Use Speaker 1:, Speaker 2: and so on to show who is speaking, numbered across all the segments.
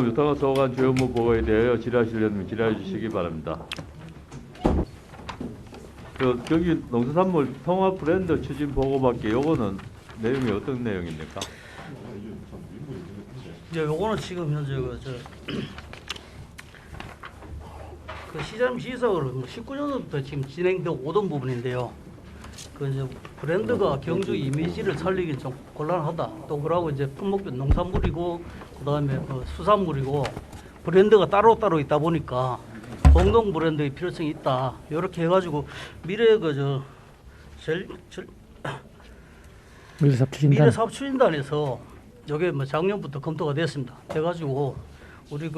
Speaker 1: 유통화 소관 주요 업무 보고에 대하여 질의하실 의원님 질의해 주시기 바랍니다. 경기 농수산물 통합 브랜드 추진 보고받기 요거는 내용이 어떤 내용입니까?
Speaker 2: 이제 요거는 지금 현재 그 시장 시석으로 19년부터 지금 진행되고 오던 부분인데요. 그 이제 브랜드가 경주 이미지를 살리기 좀 곤란하다. 또 그러고 이제 품목도 농산물이고 그다음에 수산물이고 브랜드가 따로따로 있다 보니까 공동 브랜드의 필요성이 있다. 이렇게 해가지고 미래 미래사업 추진단에서 이게 뭐 작년부터 검토가 됐습니다. 돼가지고 우리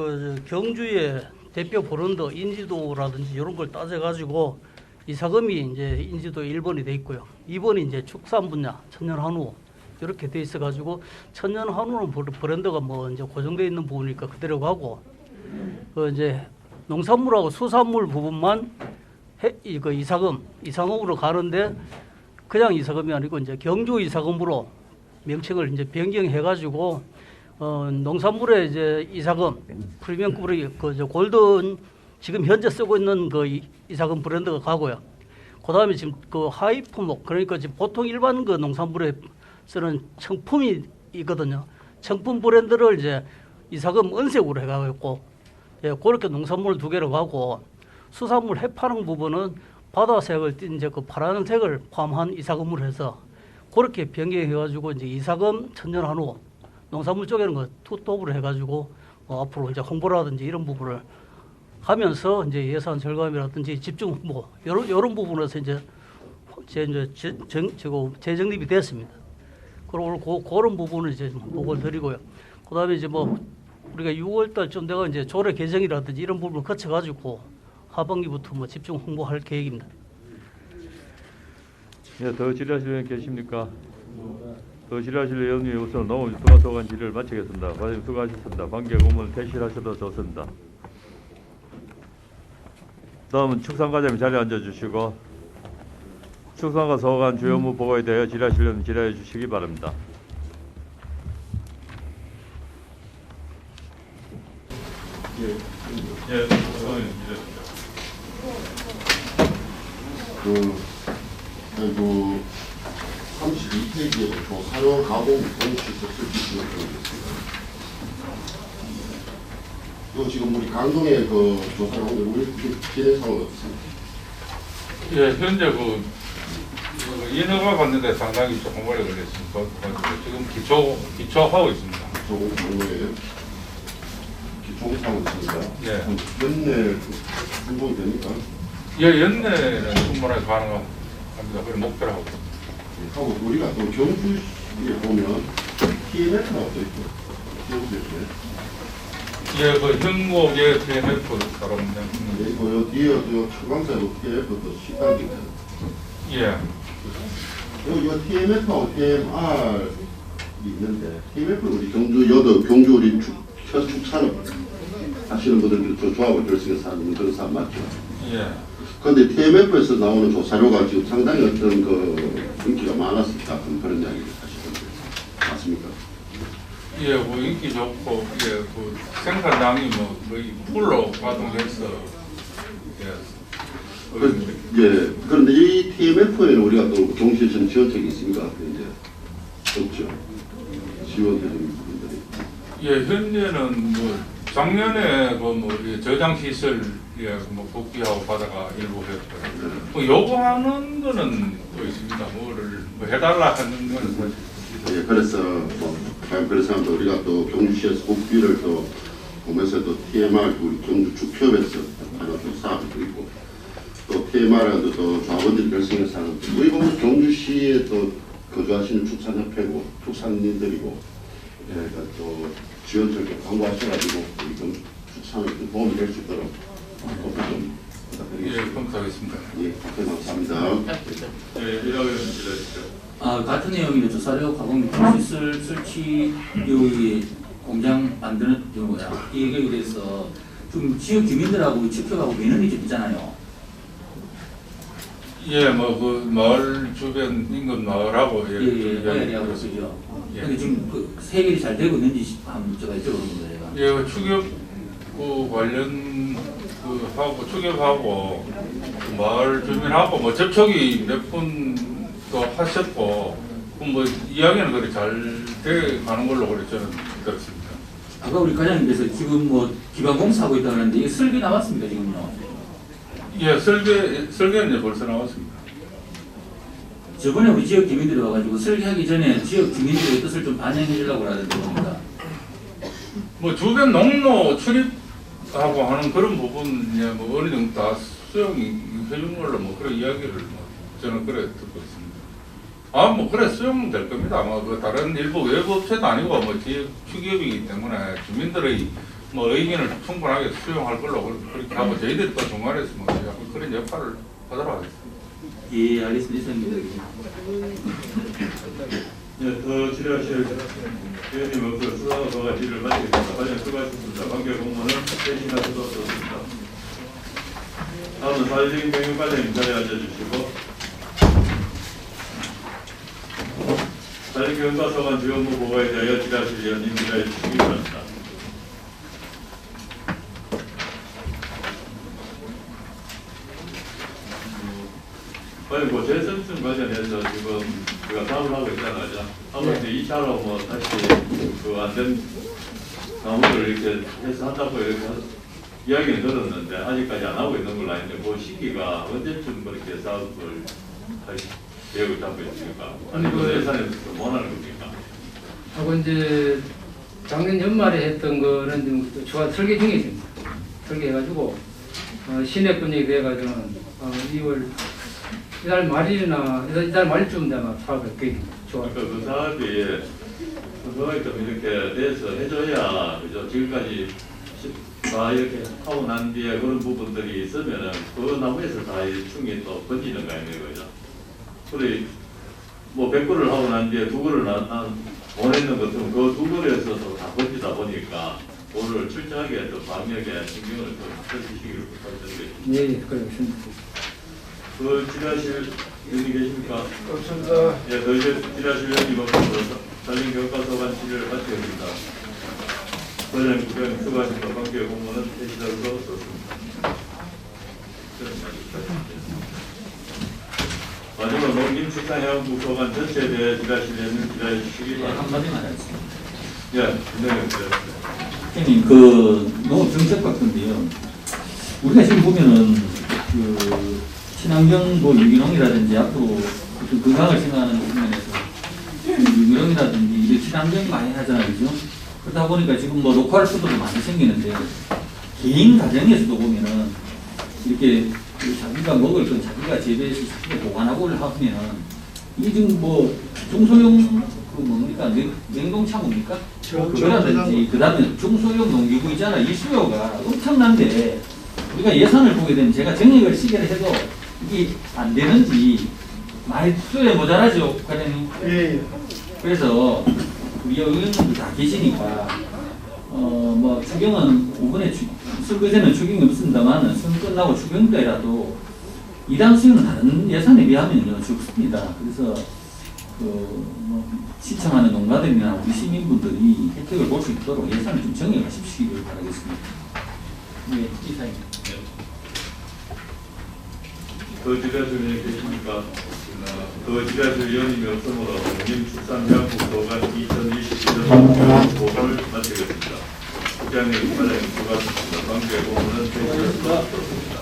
Speaker 2: 경주의 대표 브랜드 인지도라든지 이런 걸 따져가지고 이사금이 이제 인지도 1번이 돼 있고요. 2번이 이제 축산 분야 천연한우 이렇게 돼 있어가지고 천연한우는 브랜드가 뭐 이제 고정되어 있는 부분이니까 그대로 가고 이제 농산물하고 수산물 부분만 이사금으로 가는데 그냥 이사금이 아니고 이제 경주 이사금으로 명칭을 이제 변경해가지고 농산물의 이제 이사금 프리미엄급으로 골든 지금 현재 쓰고 있는 이사금 브랜드가 가고요. 그다음에 지금 하이 품목 그러니까 지금 보통 일반 농산물에 쓰는 청품이 있거든요. 청품 브랜드를 이제 이사금 은색으로 해가지고 그렇게 농산물 두 개로 가고 수산물 해파는 부분은 바다색을 띤 이제 파란색을 포함한 이사금으로 해서 그렇게 변경해가지고 이제 이사금 천연한우 농산물 쪽에는 투톱으로 해가지고 앞으로 이제 홍보라든지 이런 부분을 하면서 이제 예산 절감이라든지 집중 홍보 이런 부분에서 이제 재정립이 됐습니다. 그리고 그런 부분을 이제 보고를 드리고요. 그다음에 이제 우리가 6월달쯤 내가 이제 조례 개정이라든지 이런 부분을 거쳐가지고 하반기부터 집중 홍보할 계획입니다.
Speaker 1: 예, 더 질의하실 의원 계십니까? 더 질의하실 의원이 우선 농업유통화소관 질의를 마치겠습니다. 과장님 수고하셨습니다. 관계 공무원 퇴실하셔도 좋습니다. 다음은 축산과장님 자리에 앉아주시고 축산과 소관 주요 업무 보고에 대하여 질의하실 의원 질의해 주시기 바랍니다. 예,
Speaker 3: 그리고 32페이지에 조사료 가공 동시서 설치를 보겠습니다. 또 지금 우리 강동의 조사를 하는데 우리 진행 상황은 어떻습니까?
Speaker 4: 예, 현재 인허가 받는데 상당히 조금 오래 걸렸습니다. 지금 기초하고 있습니다.
Speaker 3: 기초공사예요? 기초공사하고 있습니다.
Speaker 4: 예.
Speaker 3: 연내 행동이 됩니까?
Speaker 4: 예, 연내는 충분하게 가능합니다. 그런 목표를 하고 있습니다.
Speaker 3: 하고 우리가 또 경주에 보면 TMF가 어떠있죠?
Speaker 4: 예, 현목의 TMF 따라옵니다.
Speaker 3: 이거 뒤에 철강사도 TMF도 식당기가
Speaker 4: 예.
Speaker 3: 이거 TMF하고 TMR이 있는데 TMF는 우리 경주 우리 축산업 하시는 분들 조합을 결성해서 하는 그런 사람 맞죠?
Speaker 4: 예.
Speaker 3: 그런데 TMF에서 나오는 조사료가 지금 상당히 어떤 인기가 많았었다 그런 이야기를 하시던데 맞습니까?
Speaker 4: 예, 인기 좋고 예, 생산량이 거의 풀로 가동해서
Speaker 3: 예. 그런데 이 TMF에는 우리가 또 경주시에서는 지원책이 있습니까? 이제 없죠. 지원되는 부분들이.
Speaker 4: 예, 현재는 작년에 저장 시설 복귀하고 바다가 일부 했고요. 요구하는 거는 또 있습니다. 뭐를 해달라 하는 거는 사실.
Speaker 3: 예, 그래서 우리가 또 경주시에서 복귀를 또 보면서 또 TMR 우리 경주 축협에서 하는 또 사업도 있고 또 TMR은 또 조합원들이 결성해서 하는 우리 보면 경주시에 또 거주하시는 축산협회고 축산인들이고 예, 그러니까 또 지원철도 광고하셔가지고 우리 경주 축산에 도움이 될 수 있도록 좀 부탁드리겠습니다.
Speaker 4: 예, 검토하겠습니다.
Speaker 3: 예, 감사합니다.
Speaker 4: 예, 이라고 질의하시죠.
Speaker 5: 같은 내용이면 조사료 가공 시설 설치 여기 공장 만드는 경우야. 이 얘기에 대해서 좀 지역 주민들하고 축협하고 민원이 좀 있잖아요.
Speaker 4: 예, 마을 주변 인근 마을하고
Speaker 5: 오야리하고 그죠. 근데 지금 해결이 잘 되고 있는지 한번 제가 여쭤보는 거예요.
Speaker 4: 예, 추격구 관련 하고 추격하고 그 마을 주민하고 뭐 접촉이 몇 분도 하셨고 뭐 이야기는 그래 잘 돼 가는 걸로 그래 저는 들었습니다.
Speaker 5: 아까 우리 과장님께서 지금 뭐 기반 공사하고 있다고 하는데 이게 설계 나왔습니까 지금요?
Speaker 4: 예, 설계는 이제 벌써 나왔습니다.
Speaker 5: 저번에 우리 지역 주민들이 와가지고 설계하기 전에 지역 주민들의 뜻을 좀 반영해 주려고 하던데 봅니다.
Speaker 4: 뭐 주변 농로 출입하고 하는 그런 부분 이제 뭐 어느 정도 다 수용이 해준 걸로 뭐 그런 이야기를 뭐 저는 그래 듣고 있습니다. 뭐 그래 수용될 겁니다. 아마 그 다른 일부 외부 업체도 아니고 뭐 지역 축협이기 때문에 주민들의 뭐 의견을 충분하게 수용할 걸로 그렇게 하고 저희들이 또 중간에서 뭐 약간 그런 역할을 하도록 하겠습니다.
Speaker 5: 예, 알겠습니다. 이사입니다.
Speaker 1: 예, 더 질의하실 의원님 없어 수사가 질의를 마치겠습니다. 과장 수고하셨습니다. 관계 공무원은 대신하셔도 좋습니다. 다음은 사회적인 경영 과장님 자리에 앉아주시고 사회적인 경영과 소관 주요 업무 보고에 대하여 질의하실 의원님 질의해 주시기 바랍니다. 아니 뭐 재선증 관련해서 지금 우리가 사업을 하고 있잖아요. 하고 이제 2차로 뭐 다시 그 안 된 나무를 이렇게 해서 한다고 이렇게 이야기는 들었는데 아직까지 안 하고 있는 걸로 아는데 그 시기가 언제쯤 그렇게 사업을 할 계획을 잡고 있습니까? 아니 그 예산에서 뭐 하는 겁니까?
Speaker 6: 하고 이제 작년 연말에 했던 거는 지금 설계 중에 있습니다. 설계해가지고 시내분위기 돼가지고는 2월 이달 말이나 이달 말쯤 되면 사업을 계획입니다.
Speaker 1: 그러니까 그 사업이 좀 이렇게 돼서 해줘야 그죠? 지금까지 다 이렇게 하고 난 뒤에 그런 부분들이 있으면은 그 나무에서 다 충이 또 번지는 거 아니에요, 그죠? 그래 뭐 100그루를 하고 난 뒤에 2그루를 보냈는 것처럼 그 2그루에서도 다 번지다 보니까 그거를 철저하게 또 방역에 신경을 좀 써주시기를 부탁드리겠습니다.
Speaker 6: 예, 그렇습니다.
Speaker 1: 그 질의하실 의원이 계십니까?
Speaker 7: 없습니다.
Speaker 1: 예, 더 이제 질의하실 의원이 없어서 살림 교과서관 질의를 마치겠습니다. 과장님, 국장님 수고하셨습니다. 관계 공무원은 퇴실하고 좋습니다. 마지막 농림축산해양부 소관 전체에 대해 질의하실 의원님 질의해 주시기
Speaker 5: 예,
Speaker 1: 바랍니다.
Speaker 5: 한마디만 하겠습니다.
Speaker 1: 예, 분명히 드렸습니다.
Speaker 5: 형님, 그 농업 정책 같은데요. 우리가 지금 보면은 그 친환경 뭐 유기농이라든지 앞으로 좀 건강을 생각하는 측면에서 유기농이라든지 이게 친환경 많이 하잖아요, 그죠? 그러다 보니까 지금 뭐 로컬 푸드도 많이 생기는데 개인 가정에서도 보면은 이렇게 자기가 먹을 건 자기가 재배해서 자기가 보관하고 하면은 이게 지금 뭐 중소형 그 뭡니까 냉동차 뭡니까? 그거라든지 그다음에 중소형 농기구 있잖아. 이 수요가 엄청난데 우리가 예산을 보게 되면 제가 정액을 시계를 해도 이게 안 되는지 많이 수요에 모자라죠, 과장님.
Speaker 7: 예.
Speaker 5: 그래서 우리 의원님들 다 계시니까 뭐 추경은 이번에 설거제는 추경이 없습니다만 선 끝나고 추경 때라도 이당 수요는 다른 예산에 비하면요 적습니다. 그래서 뭐 시청하는 농가들이나 우리 시민분들이 혜택을 볼 수 있도록 예산을 좀 정해가시기를 바라겠습니다. 네, 이사입니다.
Speaker 1: 더 질의하실 의원이 계십니까? 더 질의하실 의원님이 없으므로 농림축산해양부 소관 2022년 보고를 마치겠습니다. 국장님, 과장님 수고하셨습니다. 관계 공무원은 퇴실하시도록 하겠습니다.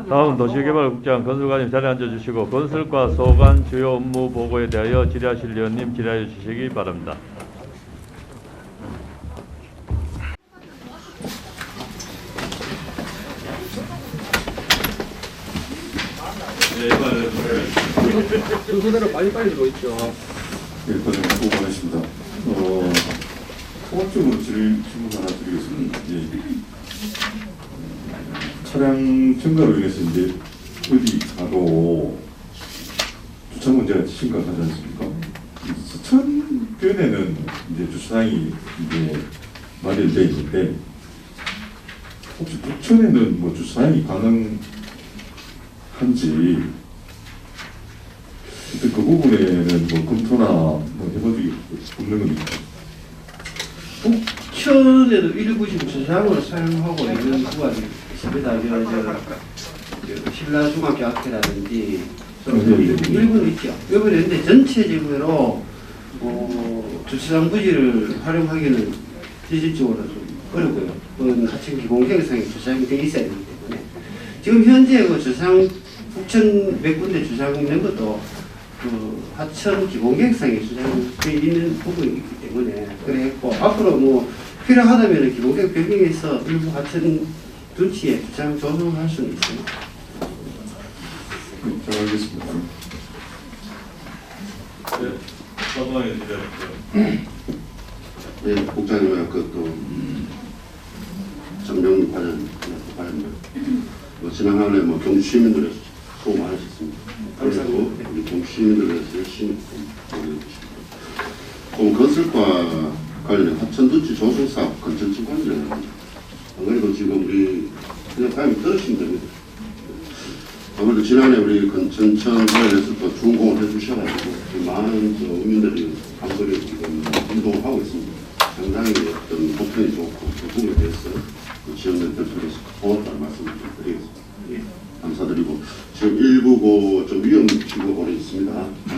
Speaker 1: 다음 도시개발국장 건설관님 자리에 앉아주시고 건설과 소관 주요 업무 보고에 대하여 질의하실 의원님 질의해 주시기 바랍니다. 네,
Speaker 7: 순서대로 빨리빨리 들어있죠.
Speaker 8: 예, 과장님 수고하셨습니다. 통합적으로 질문 하나 드리겠습니다. 차량 증가로 인해서 이제 어디 가도 주차 문제가 심각하지 않습니까? 서천변에는 이제 주차장이 이제 마련되어 있는데 혹시 부천에는 뭐 주차장이 가능한지 하여튼 그 부분에는 뭐 검토나 뭐 해본 적이 없는 겁니까?
Speaker 7: 북천에도 일부 지금 주상을 사용하고 있는 구간이 있습니다. 신라중학교 앞이라든지 일부는 있죠. 일부는 있는데 전체적으로 주차장 부지를 활용하기는 실질적으로 좀 어렵고요. 그건 하천 기본계획상에 주차장이 돼 있어야 되기 때문에 지금 현재 그 주차장 북천 몇 군데 주차장 있는 것도 그 하천 기본계획상에 주장돼 있는 부분이 있기 때문에 그랬고 앞으로 뭐 필요하다면 기본계획 변경해서 일부 하천 둔치에 주차장 조성을 할 수는 있습니다.
Speaker 8: 잘 알겠습니다.
Speaker 1: 네, 서방에 드려야죠.
Speaker 3: 예, 국장님의 그또 정병 관련 뭐 지난해 뭐 경주 시민들에서 수고 많으셨습니다. 그리고 우리 경주 시민들에서 열심히 노력해주십니다. 건설과 관련 하천둔치 조성 사업 건전청 관련 안 그래도 지금 우리 그냥 가면 들으시면 됩니다. 아무래도 지난해 우리 건천청 관련해서 또 주공을 해주셔가지고 많은 국민들이 감독에 지금 운동을 하고 있습니다. 상당히 어떤 보편이 좋고 그 부분에 대해서 그 지역내 대표로서 고맙다는 말씀을 좀 드리겠습니다. 예, 감사드리고 지금 일부 좀 위험 지구가 있습니다.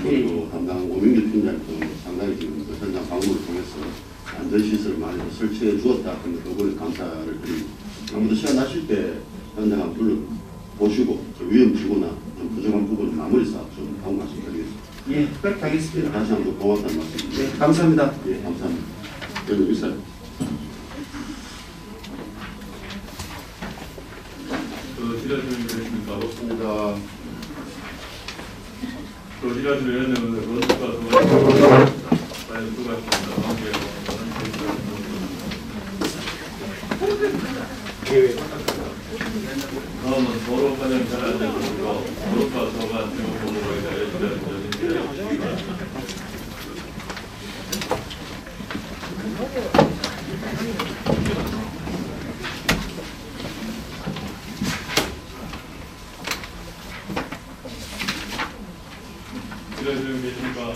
Speaker 3: 그것도 담당 오민규 팀장도 상당히 지금 그 현장 방문을 통해서 안전시설을 많이 설치해 주었다. 근데 그거에 감사를 드리고 아무도 시간 나실 때 현장 한번 보시고 위험 지구나 좀 부족한 부분을 마무리 사업 좀 하고 말씀드리겠습니다.
Speaker 7: 예, 그렇게 하겠습니다.
Speaker 3: 다시 한번 고맙다는 말씀.
Speaker 7: 네, 감사합니다.
Speaker 3: 예, 감사합니다. 여기 있어요.
Speaker 1: 지라시는 되겠습니까?
Speaker 3: 맞습니다.
Speaker 1: 지라시는 위원회는 원수가 수고하셨습니다. 다음은 도로 관련 잘안 되고 도로과 서관 지원 보고에 대해 지라시는 지라시는 계십니까?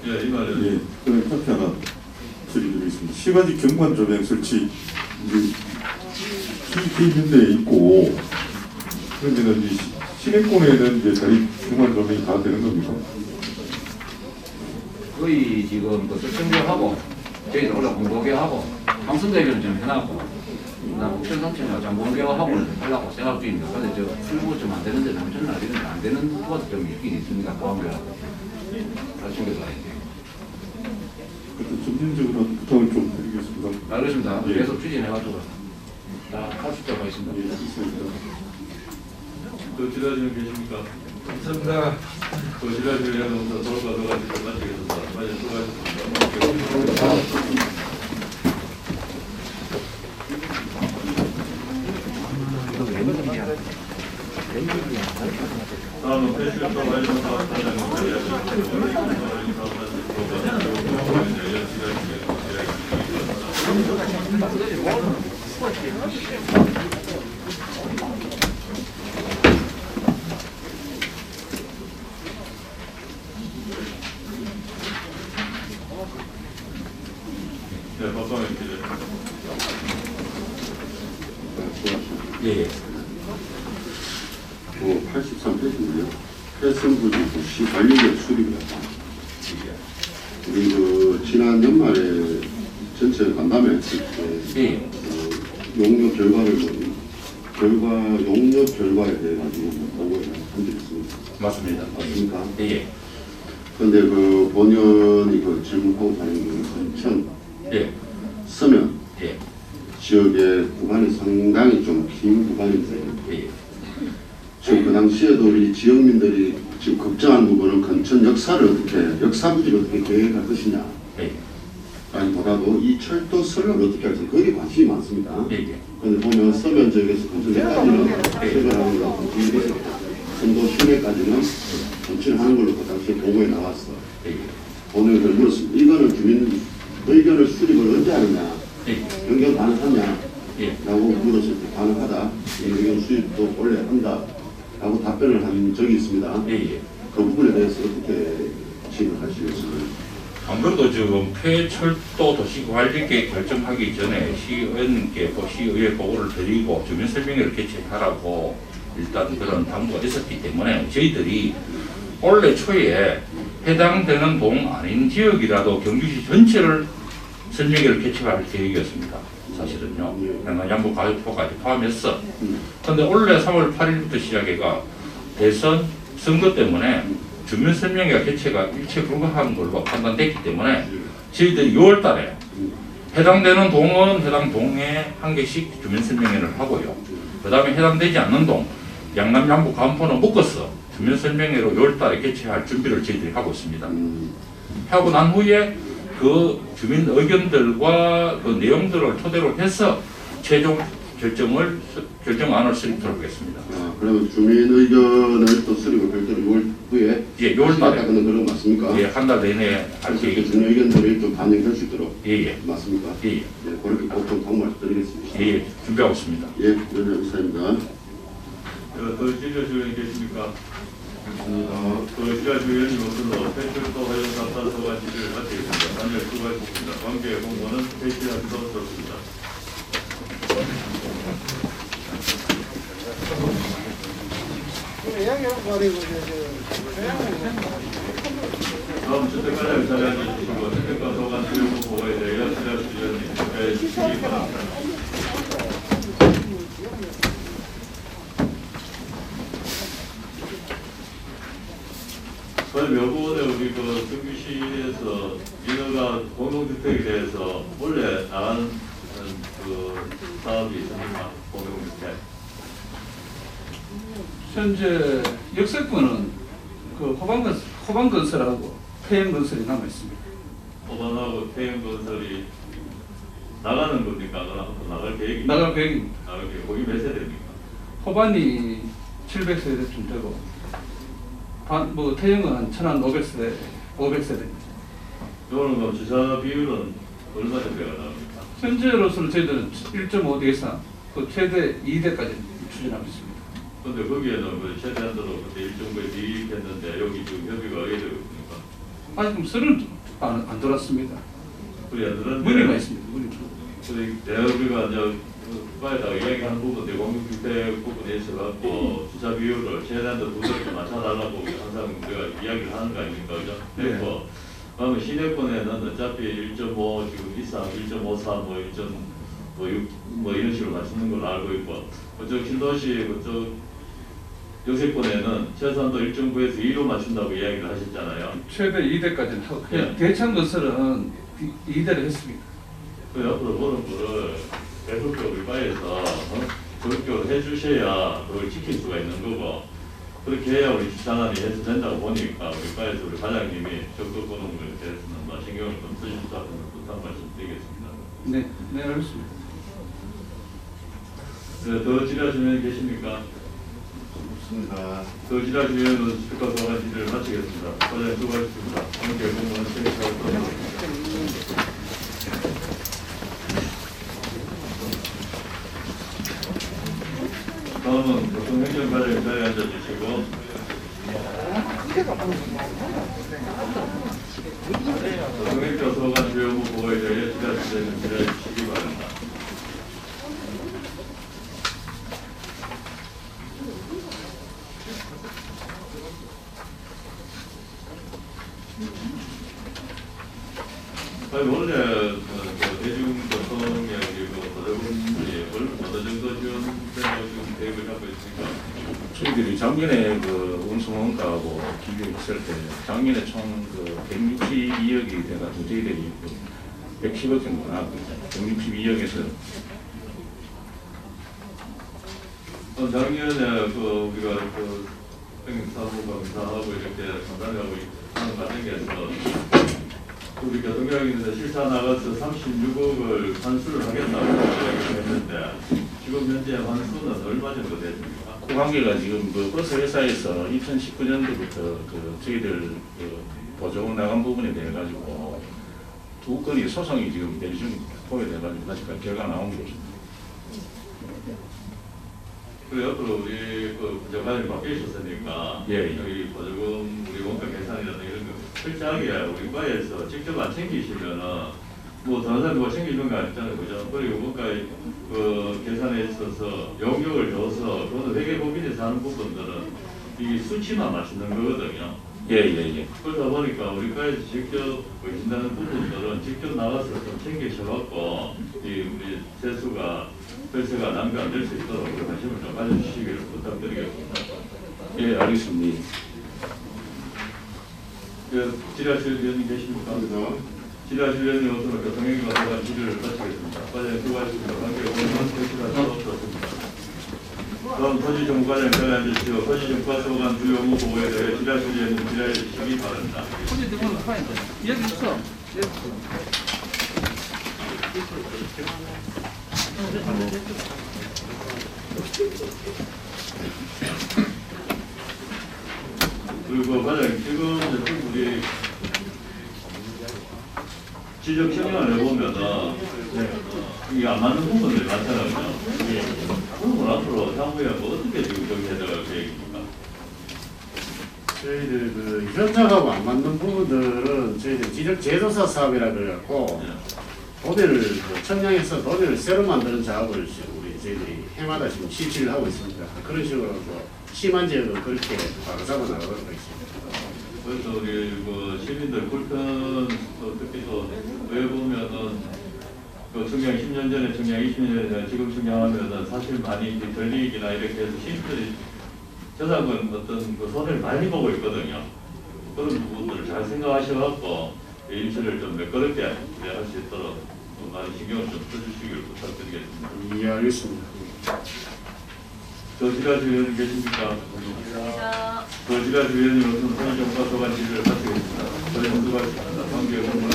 Speaker 1: 예, 이 말은
Speaker 8: 예, 그럼 카페 하나 드리겠습니다. 시가지 경관 조명 설치 이제 현대에 있고 그러면은 이 시내권에는 이제 자리 경관 조명이 다 되는 겁니까?
Speaker 9: 거의 지금 그 설정교하고 저희들 원래 공도교하고 강선대교는 좀 해놨고 북천삼천이나 장공교하고 하려고 생각 중입니다. 근데 저 풀고 좀 안 되는데 남천은 아직은 안 되는 것도 좀 있긴 있습니다. 보안교하고 다친교도 아닌데.
Speaker 8: 그때 점진적으로 부탁을 좀 드리겠습니다.
Speaker 9: 알겠습니다.
Speaker 8: 예.
Speaker 9: 계속 추진해가지고 다 할 수 있도록 하겠습니다.
Speaker 8: 예, 있습니다.
Speaker 1: 또 지라시는 계십니까?
Speaker 7: 감사합니다.
Speaker 1: 또 지라시는 위원회 도로과 서관 지원 마치겠습니다. 많이 수고하셨습니다. 다음은 패션 또 관련 사업 단장입니다. 네, 박광현 기자.
Speaker 5: 예.
Speaker 3: 83페이지인데요. 해성부지 시관리계 수립을 했다. 우리 그 지난 연말에 전체 간담회 했을 때
Speaker 5: 예.
Speaker 3: 용역 결과를 용역 결과에 대해 가지고 보고를 한 적이 있습니다.
Speaker 5: 맞습니다.
Speaker 3: 맞습니까?
Speaker 5: 예.
Speaker 3: 그런데 그 본연이 그 질문하고 다니는 건천,
Speaker 5: 예.
Speaker 3: 서면
Speaker 5: 예.
Speaker 3: 지역의 구간이 상당히 좀 긴 구간인데
Speaker 5: 예.
Speaker 3: 지금 그 당시에도 우리 지역민들이 지금 걱정하는 부분은 건천 역사를 어떻게 역사 부지를 어떻게 계획할 것이냐.
Speaker 5: 예.
Speaker 3: 아니보다도 이 철도선을 어떻게 할지 거기에 관심이 많습니다.
Speaker 5: 예.
Speaker 3: 근데 보면 서면 지역에서 건설까지는 개발하는 거, 건설에서 선도 시내까지는 전출하는 걸로 그 당시에 보고에 나왔어. 오늘 그걸 물었습니다. 이거는 주민 의견을 수립을 언제 하느냐, 변경 가능하냐, 라고 물었을 때 가능하다. 의견 수립도 원래 한다. 라고 답변을 한 적이 있습니다. 그 부분에 대해서 어떻게 진행하시겠습니까?
Speaker 4: 안 그래도 지금 폐철도 도시관리계획 결정하기 전에 시의원께 시의회 보고를 드리고 주민설명회를 개최하라고 일단 그런 당부가 있었기 때문에 저희들이 올해 초에 해당되는 동 아닌 지역이라도 경주시 전체를 설명회를 개최할 계획이었습니다. 사실은요. 양부 가족포까지 포함했어. 그런데 올해 3월 8일부터 시작해가 대선 선거 때문에 주민설명회가 개최가 일체 불가한 걸로 판단됐기 때문에 저희들이 6월 달에 해당되는 동은 해당 동에 한 개씩 주민설명회를 하고요. 그 다음에 해당되지 않는 동, 양남, 양부, 간포는 묶어서 주민설명회로 6월 달에 개최할 준비를 저희들이 하고 있습니다. 하고 난 후에 그 주민 의견들과 그 내용들을 토대로 해서 최종 결정안을 수립하도록 하겠습니다.
Speaker 3: 그러면 주민 의견을 또 수립을 별도로 6월 후에
Speaker 4: 6월 달에
Speaker 3: 그런 거 맞습니까?
Speaker 4: 한 달 내내 할 계획입니다.
Speaker 3: 주민 의견들을 좀 반영할 수 있도록 맞습니까?
Speaker 4: 네,
Speaker 3: 그렇게 꼭 좀 당부드리겠습니다.
Speaker 4: 준비하고 있습니다.
Speaker 3: 연락 이사입니다.
Speaker 1: 더 지려 주의원 계십니까? 더 지려 주의원님으로서 폐철도 활용 답단 소관지를 마치겠습니다. 단열 수고하셨습니다. 관계 공무원은 회시하기도 어렵습니다. 다음 주택관장 자리해 주시고 주택관 소관 수용 보고에 대해 지려 주의원님 답변해 주시기 바랍니다. 그 여부분에 우리 그 경주시에서 민허가 공동주택에 대해서 원래 나가는 그 사업이 있습니까? 공동주택.
Speaker 10: 현재 역세권은 그 호반건설하고 폐연건설이 남아 있습니다.
Speaker 1: 호반하고 태연건설이 나가는 겁니까? 나갈 계획입니까?
Speaker 10: 나갈 계획입니다.
Speaker 1: 나갈 계획. 거기 몇 세대입니까?
Speaker 10: 호반이 700세대쯤 되고 태영은 한 1,500세대, 500세대입니다.
Speaker 1: 이거는 그럼 주차 비율은 얼마 정도가 나옵니까?
Speaker 10: 현재로서는 저희들은 1.5대 이상, 그 최대 2대까지 추진하고 있습니다.
Speaker 1: 근데 거기에는 그 최대한도로 그때 일정부에 비입했는데 여기 지금 협의가 어떻게 되고 있습니까?
Speaker 10: 아직 서류는 안 들어왔습니다.
Speaker 1: 우리 안 들었는데
Speaker 10: 문의가 있습니다. 문의.
Speaker 1: 내가 우리가 이제 빨리다가 이야기하는 부분들 공동주택 부분에 있어갖고 주차 비율을 최대한도 부드럽게 맞춰달라고 항상 우리가 이야기를 하는 거 아닙니까? 그죠? 그리고 그러면 시내권에는 어차피 1.5 지금 이상 1.54 뭐 1.56 뭐 이런 식으로 맞추는 걸로 알고 있고 그쪽 신도시 그쪽 역세권에는 최소한도 1.9에서 2로 맞춘다고 이야기를 하셨잖아요.
Speaker 10: 최대 2대까지는 하고 대창건설은 2대를 했습니다.
Speaker 1: 그 옆으로 보는 거를 계속적으로 우리 바에서 적극적으로 해주셔야 그걸 지킬 수가 있는 거고 그렇게 해야 우리 주차난이 해서 된다고 보니까 우리 바에서 우리 과장님이 적극 보는 거에 대해서는 뭐 신경을 좀 쓰실 수 있다는 부탁 말씀드리겠습니다.
Speaker 10: 네, 알겠습니다.
Speaker 1: 네, 더 질의하시면 계십니까?
Speaker 3: 없습니다.
Speaker 1: 더 질의하시면 스피커 소관지를 마치겠습니다. 과장님 수고하셨습니다. 함께 공무원 생각하고 다음은 교통행정과장 자리에 앉아주시고 교통행정 소관 주요 보고에 대해 질의하시면 질의해 주시기 바랍니다. 아니 원래 대중교통의 보조금이 어느 정도 지원되고 지금 계획을 하고 있습니까?
Speaker 4: 저희들이 작년에 그 운송원가하고 비교했을 때 작년에 총 그 162억이 돼가지고 저희들이 110억 정도 나왔거든요. 162억에서
Speaker 1: 작년에 그 우리가 그 사무검사하고 이렇게 상담하고 하는 과정에서 우리 교통계획인데 실사 나가서 36억을 환수를 하겠다고 했는데 지금 현재 환수는 얼마 정도 됐습니까?
Speaker 11: 그 관계가 지금 그 버스 회사에서 2019년도부터 그 저희들 그 보조금 나간 부분에 대해 가지고 두 건이 소송이 지금 대기 중입니다. 포함돼가지고 아직까지 결과 나온 게 없습니다.
Speaker 1: 그 옆으로 우리 그 부장관이 바뀌셨으니까
Speaker 11: 예, 예.
Speaker 1: 여기 보조금 우리 원가 계산이라든가 이런 거 철저하게 우리 과에서 직접 안 챙기시면은 뭐 다른 사람 누가 챙겨주는 거 아니잖아요, 그죠? 그리고 원가의 그 계산에 있어서 용역을 줘서 그것도 회계 법인에서 하는 부분들은 이 수치만 맞추는 거거든요.
Speaker 11: 예.
Speaker 1: 그러다 보니까 우리 과에서 직접 보신다는 부분들은 직접 나가서 좀 챙기셔갖고 이 우리 세수가 혈세가 낭비 안 될 수 있도록 관심을 좀 가져주시기를 부탁드리겠습니다.
Speaker 11: 예, 알겠습니다.
Speaker 1: 지라실 위원님 계십니까? 지라실 위원님 어떤 교통행위가 들어간 질의를 마치겠습니다. 과장님 수고하셨습니다. 관계 원만 퇴실할 수 없었습니다. 다음 토지정부과장 전해주시오. 토지정부과소관 주요 업무 보고에 대해 지라실 위원님 질의해 주시기 바랍니다.
Speaker 10: 토지정보는 파인데 여기 있어.
Speaker 1: 그리고 과장님 지금 우리 지적 청약을 해보면은 이게 안 맞는 부분들이 많잖아요. 그러면 앞으로 향후에 뭐 어떻게 지금 정리해나갈 계획입니까?
Speaker 7: 저희들 그 현장하고 안 맞는 부분들은 저희들 지적 제도사 사업이라 그래갖고 도면을 그 청량해서 도면을 새로 만드는 작업을 지금 우리 저희들이 해마다 지금 실시를 하고 있습니다. 그런 식으로 심한 지역은 그렇게 바로 잡아 나가도록 하겠습니다.
Speaker 1: 그래서 우리 뭐 시민들 불편 특히 또 왜 보면은 그 청량 10년 전에 청량 20년 전에 지금 청량하면은 사실 많이 들리기나 이렇게 해서 시민들이 저작은 어떤 그 손해를 많이 보고 있거든요. 그런 부분들을 잘 생각하셔갖고 일처리를 좀 매끄럽게 할 수 있도록 많이 신경을 좀 써주시기를 부탁드리겠습니다.
Speaker 7: 예, 알겠습니다.
Speaker 1: 지라실 위원님 계십니까? 지라실 위원님 우선 토지정보과소관 질의를 마치겠습니다. 저희는 수고하셨습니다. 관계 공무원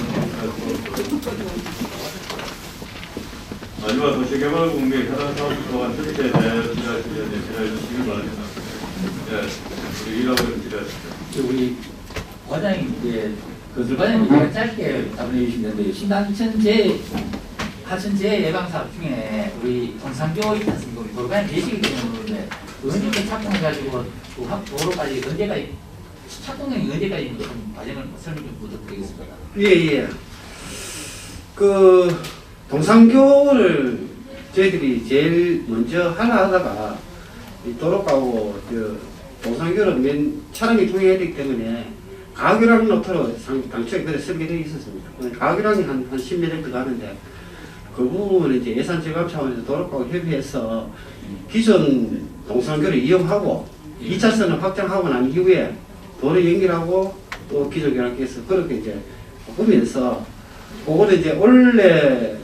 Speaker 1: 마지막 도시개발국민 해당사업소관 전체에 대해 지라실 위원님 질의해 주시기 바랍니다. 네, 우리 일하고 있는 지라실.
Speaker 5: 우리 과장님 이제 그 과장님 짧게 답변해 주시는데 신당천 하천재 예방 사업 중에 우리 동산교 있지 않습니까? 우리 도로관에 계시기 때문에 언제까지 착공해가지고 도로까지 언제까지 착공량이 언제까지 좀 과정을 설명 좀 부탁드리겠습니다.
Speaker 7: 예. 그 동산교를 저희들이 제일 먼저 하다가 이 도로가고 동산교를 맨 차량이 통해야 되기 때문에 가교랑 노트로 당초에 그래 설계되어 있었습니다. 가교랑이 한 10m 정도 가는데 그 부분은 이제 예산 절감 차원에서 도로가고 협의해서 기존 동산교를 이용하고 2차선을 확장하고 난 이후에 도로 연결하고 또 기존 결합해서 그렇게 이제 바꾸면서 그거를 이제 원래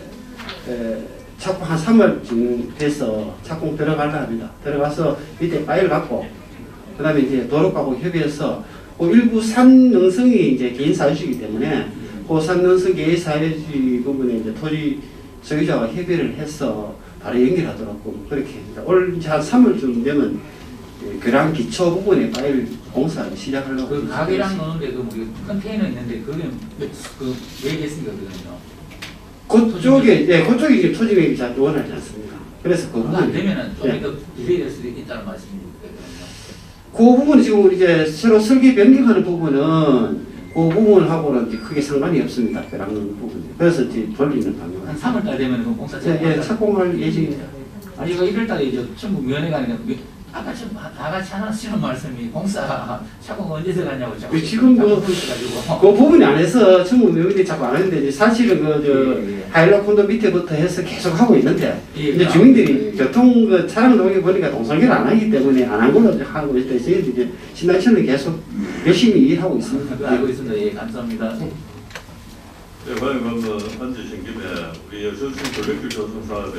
Speaker 7: 착공 한 3월쯤 돼서 착공 들어가려 합니다. 들어가서 밑에 파일 갖고 그 다음에 이제 도로가고 협의해서 그 일부 산능성이 이제 개인 사유지이기 때문에 그 산능성 개인 사유지 부분에 이제 토지 소유자와 협의를 해서 바로 연결하도록 그렇게 합니다. 올 이제 한 3월쯤 되면 교량 기초 부분에 파일 공사를 시작하려고.
Speaker 5: 그 가게랑 노는데 그 컨테이너 있는데 그게 그 얘기했으니까 그거는요.
Speaker 7: 그쪽에 그쪽에 이제 토지 계획이 잘 원하지 않습니다. 그래서 그
Speaker 5: 안
Speaker 7: 부분
Speaker 5: 되면은 좀 더 디레이될 수도 있다는 말씀입니다.
Speaker 7: 그 부분은 지금 이제 새로 설계 변경하는 부분은 그 부분하고는 이제 크게 상관이 없습니다. 교량 부분. 그래서 이제 돌리는 방향.
Speaker 5: 한 3월달 되면 그 공사
Speaker 7: 착공할 예정입니다.
Speaker 5: 아니 이거 1월달에 이제 충북위원회가 아니라 아까 좀 다 같이 하시는 말씀이 공사 착공 언제 들어갔냐고 자꾸
Speaker 7: 지금 그 부분이 안 해서 전부 명들이 자꾸 안 하는데 사실은 하일로 콘도 밑에부터 해서 계속 하고 있는데 이제 주민들이 교통 차량 동에 보니까 동선결 안 하기 때문에 안 한 걸로 하고 있다. 저희들이 이제 신당천은 계속 열심히 일하고 있습니다.
Speaker 5: 알고 있습니다. 예, 감사합니다.
Speaker 1: 이번에 그러면 앉으신 김에 우리 여수신 돌려길 조성 사업에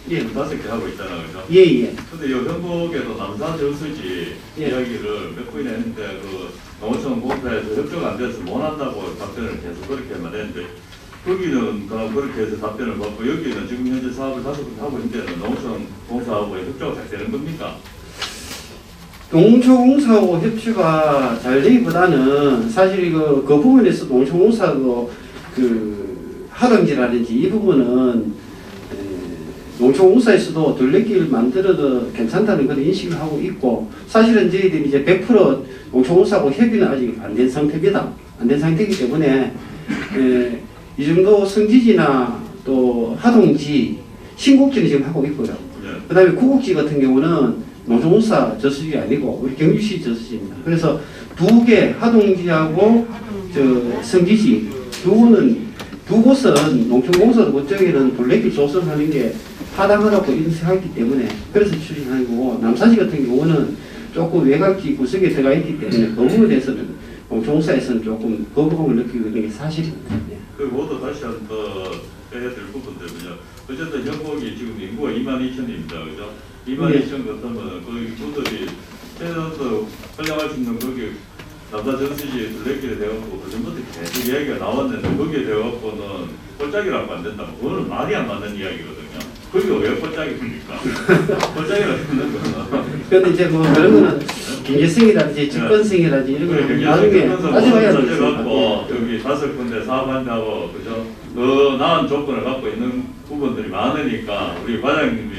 Speaker 7: 예.
Speaker 1: 5개 하고 있잖아요, 그죠?
Speaker 7: 예예.
Speaker 1: 근데 이 현국에도 남사 저수지
Speaker 7: 예.
Speaker 1: 이야기를 몇 번이나 했는데 그 농어촌 공사에서 협조가 안 돼서 못 한다고 답변을 계속 그렇게만 했는데 거기는 그럼 그렇게 해서 답변을 받고 여기는 지금 현재 사업을 5개 하고 있는 데는 농어촌 공사하고 협조가 잘 되는 겁니까?
Speaker 7: 농촌공사하고 협조가 잘 되기보다는 사실 그 부분에서 농촌공사하고 그 하등지라든지 이 부분은 농촌공사에서도 둘레길 만들어도 괜찮다는 그런 인식을 하고 있고 사실은 저희들이 이제 100% 농촌공사하고 협의는 아직 안 된 상태입니다. 안 된 상태이기 때문에 이 정도 성지지나 또 하동지, 신곡지는 지금 하고 있고요. 그 다음에 구곡지 같은 경우는 농촌공사 저수지 아니고 우리 경주시 저수지입니다. 그래서 2개 하동지하고 저 성지지 두 곳은 농촌공사 그쪽에는 둘레길 조성하는 게 타당하다고 인식하기 때문에 그래서 추진하는 거고 남산시 같은 경우는 조금 외곽지 구석에 들어가 있기 때문에 그 부분에 대해서는 농촌공사에서는 조금 거부감을 느끼고 있는 게 사실입니다.
Speaker 1: 그리고 다시 한 번 해야 될 부분들은요. 어쨌든 현곡이 지금 인구가 22,000입니다. 그죠? 22,000 같으면 거기 분들이 최소한도 활용할 수 있는 거기 남사 전수지에 둘레길에 대갖고 그 전부터 계속 이야기가 나왔는데 거기에 대갖고는 꼴짝이라고 안 된다고 그거는 말이 안 맞는 이야기거든요. 거기가 왜 꼴짝입니까? 꼴짝이라고 하는 거는
Speaker 7: 그런데 이제 뭐 그런 거는 경제성이라든지 집권성이라든지 이런 거는 나중에 따져봐야 되겠습니다.
Speaker 1: 여기 5군데 사업한다고 그죠? 더 나은 조건을 갖고 있는 부분들이 많으니까 우리 과장님이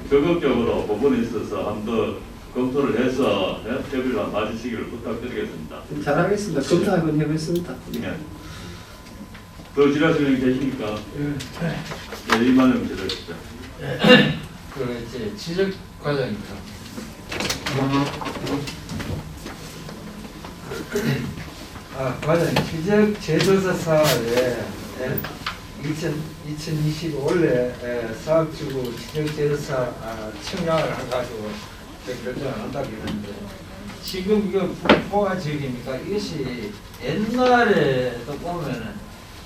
Speaker 1: 적극적으로 부분에 있어서 한 번 더 검토를 해서 협의를 봐주시기를 부탁드리겠습니다.
Speaker 7: 잘하겠습니다. 검토 한번 해보겠습니다.
Speaker 1: 네. 더 지라시는 계십니까? 네, 이만영 지라시죠.
Speaker 10: 그 이제 지적 과정입니다. 과장 지적 제조사 사업에 2020 원래 사업지구 지적 제조사 청약을 해가지고 결정을 한다고 했는데 지금 이거 포화 지역입니까? 이것이 옛날에도 보면은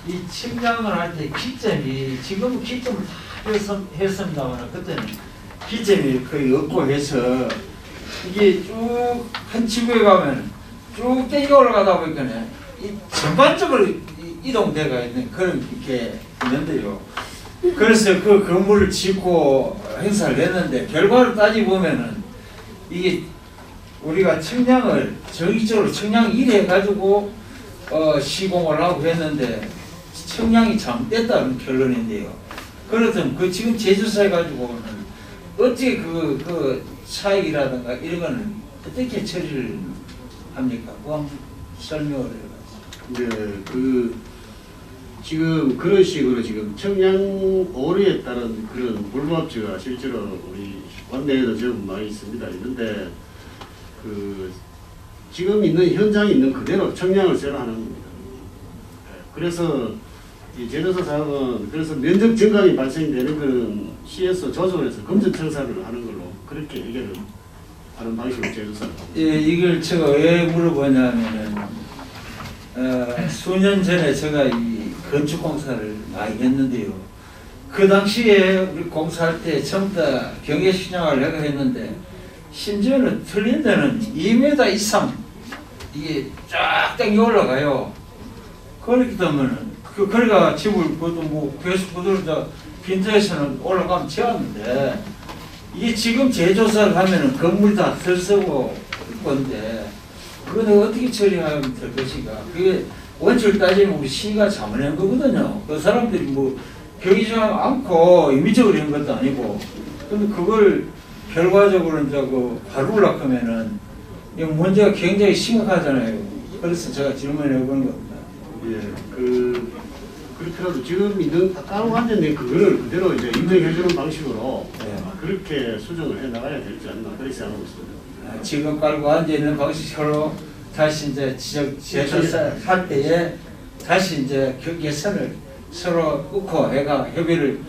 Speaker 10: 이 측량을 할 때 기점이 지금은 기점을 다 했습니다만 그때는 기점이 거의 없고 해서 이게 쭉 한 지구에 가면 쭉 땡겨 올라가다 보니까 이 전반적으로 이동대가 있는 그런 게 있는데요. 그래서 그 건물을 짓고 행사를 했는데 결과를 따지보면은 이게 우리가 청량을 정기적으로 청량 1회 해가지고 시공을 하고 했는데 청량이 잘못됐다는 결론인데요. 그렇다면 그 지금 제조사 해가지고는 어떻게 그 차익이라든가 이런 거는 어떻게 처리를 합니까? 그 한번 설명을 해봐요.
Speaker 7: 네, 지금 그런 식으로 지금 청량 오류에 따른 그런 불법지가 실제로 우리 관내에도 좀 많이 있는데 지금 있는 현장에 있는 그대로 청량을 새로 하는 겁니다. 그래서 이 제조사 사업은 그래서 면적 증강이 발생되는 그런 CS 조정에서 검증 청사를 하는 걸로 그렇게 해결을 하는 방식으로 제조사를 하고 있습니다.
Speaker 10: 예, 이걸 제가 왜 물어보냐면은 수년 전에 제가 이 건축공사를 많이 했는데요. 그 당시에 우리 공사할 때 전부 다 경계신장을 내가 했는데 심지어는 틀린 데는 2m 이상 이게 쫙 당겨 올라가요. 그렇기 때문에 그러니까 집을 그것도 뭐 계속 그대로 빈터에서는 올라가면 지었는데 이게 지금 재조사를 하면은 건물이 다 들썩고 건데 그거는 어떻게 처리하면 될 것인가? 그게 원칙을 따지면 우리 시가 잘못한 거거든요. 그 사람들이 뭐 경기지 않고 임의적으로 한 것도 아니고 근데 그걸 결과적으로 이제 바르려고 하면은 이 문제가 굉장히 심각하잖아요. 그래서 제가 질문을 해보는 겁니다.
Speaker 7: 예, 그렇더라도 지금 있는 따로 완전히 그거를 그대로 이제 인정해주는 방식으로 그렇게 수정을 해 나가야 되지 않나 그렇게 생각하고 있습니다.
Speaker 10: 지금 깔고 앉아 있는 방식으로 다시 이제 지적 제조사 할 때에 다시 이제 경계선을 서로 끊고 해가 협의를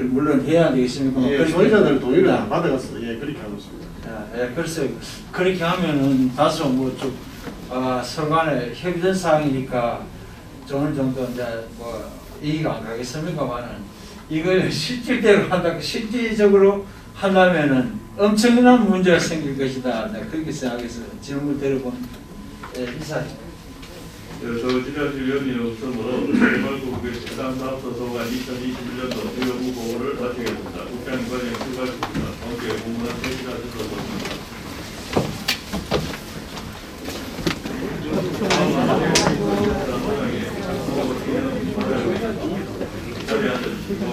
Speaker 10: 물론 해야 되겠습니까?
Speaker 7: 예, 소유자들 동의를 안 받아갔어요. 예, 그렇게 하고 있습니다.
Speaker 10: 예, 그래서 그렇게 하면은 다소 좀 서로 간에 협의된 사항이니까 어느 정도 이제 뭐 이해가 안 가겠습니까만은 이걸 실질대로 한다고 실질적으로 하려면은 엄청난 문제가 생길 것이다. 네, 그렇게 생각해서 질문을 드려본 이사입니다.
Speaker 1: 저 지자체 위원회 없으므로 개발국의 해상사업소 소관 2021년도 의무 보고를 마치겠습니다. 국장 과정 수고하셨습니다. 함께 공무원 대신하셔서 자리에 앉으시고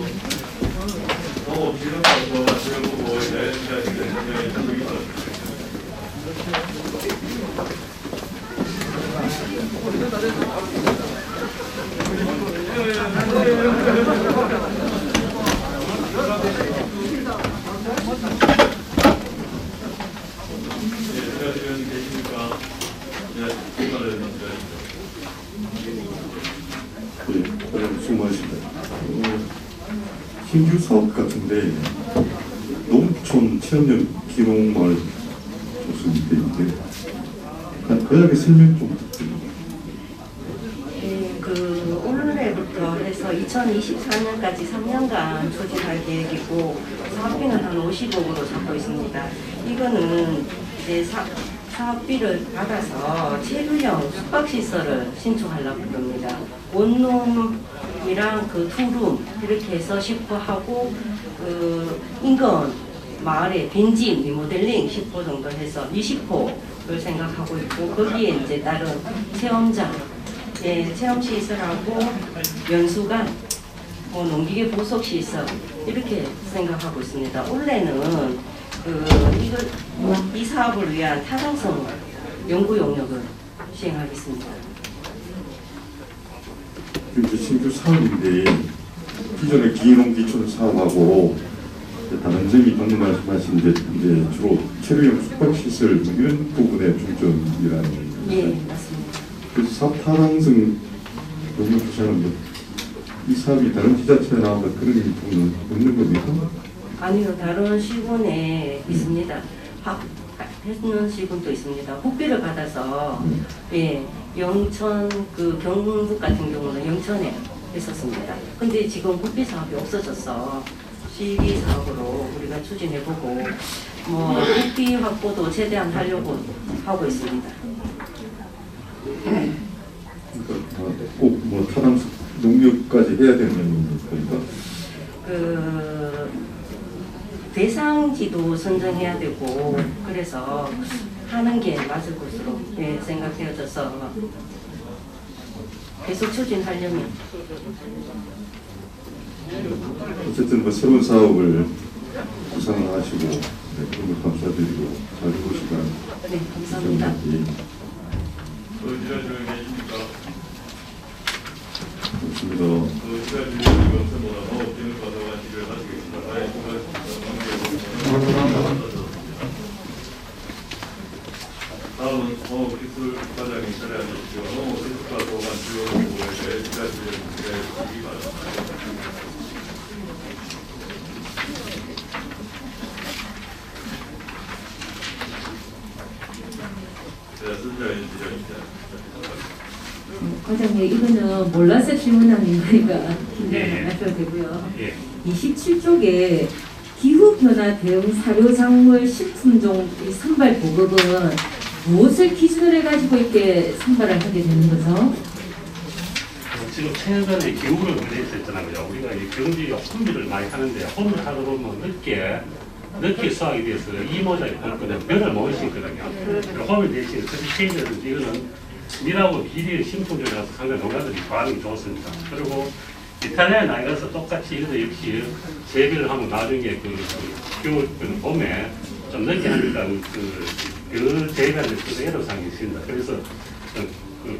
Speaker 1: 지금부터 의무 보고에 대해 설명해 주시기 바랍니다.
Speaker 8: 수고하십니다. 신규 사업 같은데 농촌 체험형 기농마을 조성인데 간단하게 설명 좀 부탁드립니다.
Speaker 12: 네, 올해부터 해서 2024년까지 3년간 추진할 계획이고 사업비는 한 50억으로 잡고 있습니다. 이거는 이제 사업비를 받아서 체류형 숙박시설을 신축하려고 합니다. 원룸이랑 투룸 이렇게 해서 10호 하고 인근 마을에 빈집 리모델링 10호 정도 해서 20호를 생각하고 있고 거기에 이제 다른 체험장, 체험시설하고 연수관, 농기계 보석시설 이렇게 생각하고 있습니다. 올해는 이 사업을 위한 타당성 연구 용역을 시행하겠습니다.
Speaker 8: 이제 신규 사업인데 기존의 기농 기촌 사업하고 다른 점이 방금 말씀하신 이제 주로 체류형 숙박시설 이런 부분에 중점이라는 거죠.
Speaker 12: 예, 맞습니다.
Speaker 8: 그래서 사업 타당성 용역 주사는 이 사업이 다른 지자체나 그런 부분은 없는 겁니까?
Speaker 12: 아니요, 다른 시군에 있습니다. 했는 시군도 있습니다. 국비를 받아서 영천 경북 같은 경우는 영천에 했었습니다. 근데 지금 국비 사업이 없어져서 시기 사업으로 우리가 추진해보고 국비 확보도 최대한 하려고 하고 있습니다.
Speaker 8: 그러니까 꼭 타당성 농협까지 해야 되는 겁니까?
Speaker 12: 대상지도 선정해야 되고 그래서 하는 게 맞을 것으로 생각되어져서 계속 추진하려면
Speaker 8: 어쨌든 새로운 사업을 구상하시고 그런 거 감사드리고 잘 해보시기 바랍니다.
Speaker 12: 네, 감사합니다.
Speaker 1: 지자체 계십니까?
Speaker 8: 좋습니다.
Speaker 1: 지자체 위원회 없으므로 농업진흥 과도관 질의를 마치겠습니다. 다음은 농업기술과장이 자리하십시오. 농업기술과 도관 주요 부분에 대해 지자체 위원회 주시기 바랍니다.
Speaker 13: 과장님, 이거는 몰라서 질문하는 거니까 하셔도 되고요. 27쪽에 기후변화 대응 사료작물 식품종 선발 보급은 무엇을 기준으로 해가지고 이렇게 선발을 하게 되는 거죠?
Speaker 14: 지금 최근에 기후를 문제있었잖아요. 우리가 이 경지 혼비를 많이 하는데 혼비를 하다 보면 늦게 수확이 돼서 이모작이 보거든요. 벼를 못 심거든요. 혼비 대신에 서비스이라든지 이거는 밀하고 비리 심품종이라서 상당히 농가들이 반응이 좋습니다. 그리고 이탈리아에 나가서 똑같이 이것도 역시 재배를 하면 나중에 겨울 봄에 좀 늦게 하니까 재배하는 애로사항이 있습니다. 그래서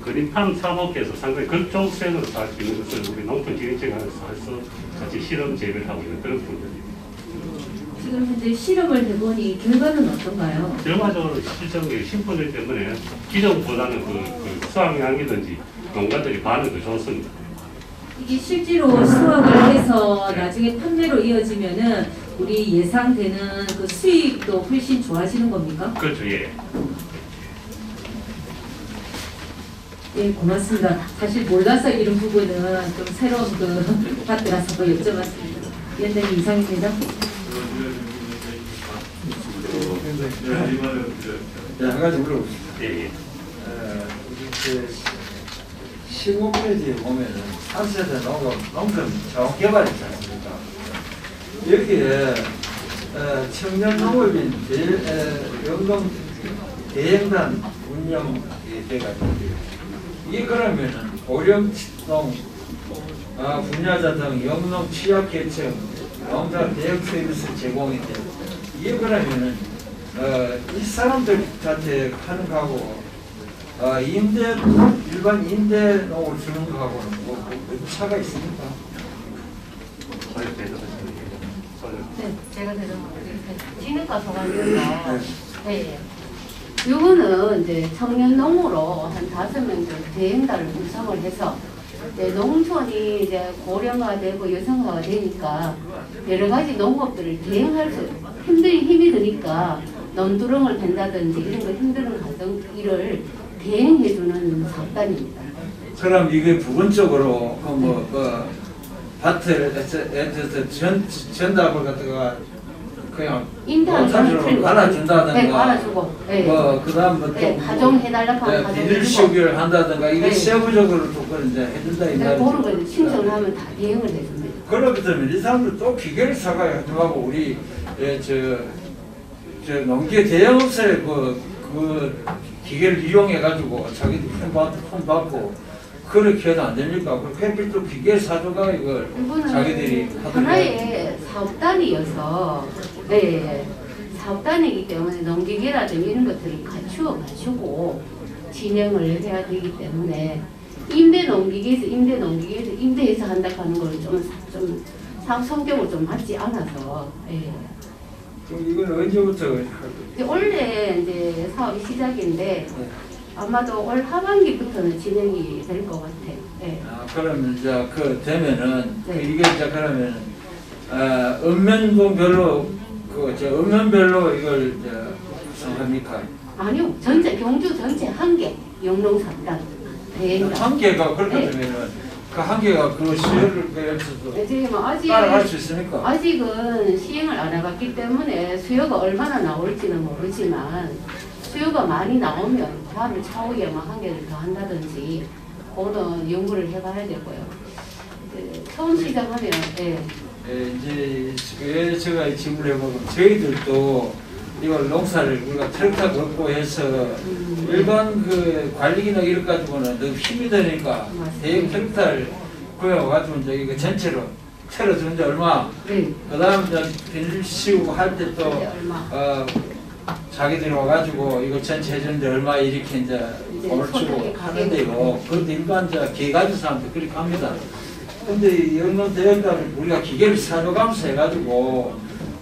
Speaker 14: 그린팜 사목에서 상당히 극종생으로서 할 수 있는 것을 우리 농촌진흥청에서 해서 같이 실험 재배를 하고 있는 그런 부분입니다.
Speaker 13: 지금 현재 실험을 해보니 결과는 어떤가요?
Speaker 14: 결과적으로 실제로 심품종 때문에 기존보다는 수확량이든지 농가들이 반응도 좋습니다.
Speaker 13: 이게 실제로 수확을 해서 나중에 판매로 이어지면은 우리 예상되는 수익도 훨씬 좋아지는 겁니까?
Speaker 14: 그렇죠, 예.
Speaker 13: 예, 고맙습니다. 사실 몰라서 이런 부분은 좀 새로운 그 파트라서 또 여쭤봤습니다. 위원장님 이상입니다.
Speaker 10: 네, 한 가지 물어보겠습니다. 우리 15페이지에 보면은 3세대 농촌 자원 개발 있지 않습니까? 여기에 청년 농업인 영농 대행단 운영이 돼가지고 이게 그러면은 고령농 분야자 등 영농 취약계층 농자 대역 서비스 제공인데 이게 그러면은 이 사람들한테 하는 거하고 일반 임대농을 주는 거하고는 뭐 차가 있습니까?
Speaker 12: 네, 제가 진흥과 소관이어서 네. 요거는 이제 청년 농으로 한 5명 정도 대행단을 구성을 해서 이제 농촌이 이제 고령화되고 여성화가 되니까 여러 가지 농업들을 대행할 수 힘이 드니까 논두렁을 벤다든지 이런 거 힘드는 가정 일을 대행해주는 사업단입니다.
Speaker 10: 그럼 이게 부분적으로 밭을 전답을 갖다가 그냥 농산으로 갈아준다든가,
Speaker 12: 네, 갈아주고, 네.
Speaker 10: 그다음
Speaker 12: 네, 가정해달라고 하는 가정
Speaker 10: 비닐시기를 한다든가 이게
Speaker 12: 네.
Speaker 10: 세부적으로 조건 이제 해준다 이
Speaker 12: 네,
Speaker 10: 말이죠.
Speaker 12: 그런 거 신청을 하면 다 대응을 해줍니다.
Speaker 10: 그렇기 때문에 이 사람들 또 기계를 사가지고 우리 저 농계 대형업소에 그 기계를 이용해 가지고 자기들 폰 받고 그렇게 해도 안 됩니까? 그 햇빛 또 기계 사줘가 이걸 자기들이
Speaker 12: 하나의 사업단이어서 네, 사업단이기 때문에 농기계라든지 이런 것들을 갖추어 가지고 진행을 해야 되기 때문에 임대농기계에서 임대해서 한다 하는 걸 좀 성격을 좀 맞지 않아서 예.
Speaker 10: 그럼 이건 언제부터
Speaker 12: 원래 이제 사업이 시작인데 아마도 올 하반기부터는 진행이 될 것 같아요. 네.
Speaker 10: 그러면 이제 그 되면은 이게 이제 그러면 읍면동별로 읍면별로 이걸 이제 구성합니까?
Speaker 12: 아니요, 전체 경주 전체 한 개 영농 사업단 대행단
Speaker 10: 한 개가 그렇게
Speaker 12: 네.
Speaker 10: 되면은 그 한 개가 그 수요를 그래서도
Speaker 12: 지금
Speaker 10: 따라갈 수 있습니까?
Speaker 12: 아직은 시행을 안 해봤기 때문에 수요가 얼마나 나올지는 모르지만 수요가 많이 나오면 다음에 차후에 한 개를 더 한다든지 그거는 연구를 해봐야 되고요. 처음 시작하면
Speaker 10: 이제 왜 제가 질문을 해보면 저희들도 이걸 농사를 우리가 트랙터 걷고 해서 일반 그 관리기나 이런 가지고는 너무 힘이 드니까 대형 트랙터를 구해와가지고 이제 이거 전체로 틀어주는데 얼마, 그 다음 이제 비닐 씌우고 할 때 또 자기들이 와가지고 이거 전체 해주는데 얼마 이렇게 이제 돈을 주고 하는데요. 그런데 일반 이제 개가지 사람들 그렇게 합니다. 근데 영농 대형단을 우리가 기계를 사줘가면서 해가지고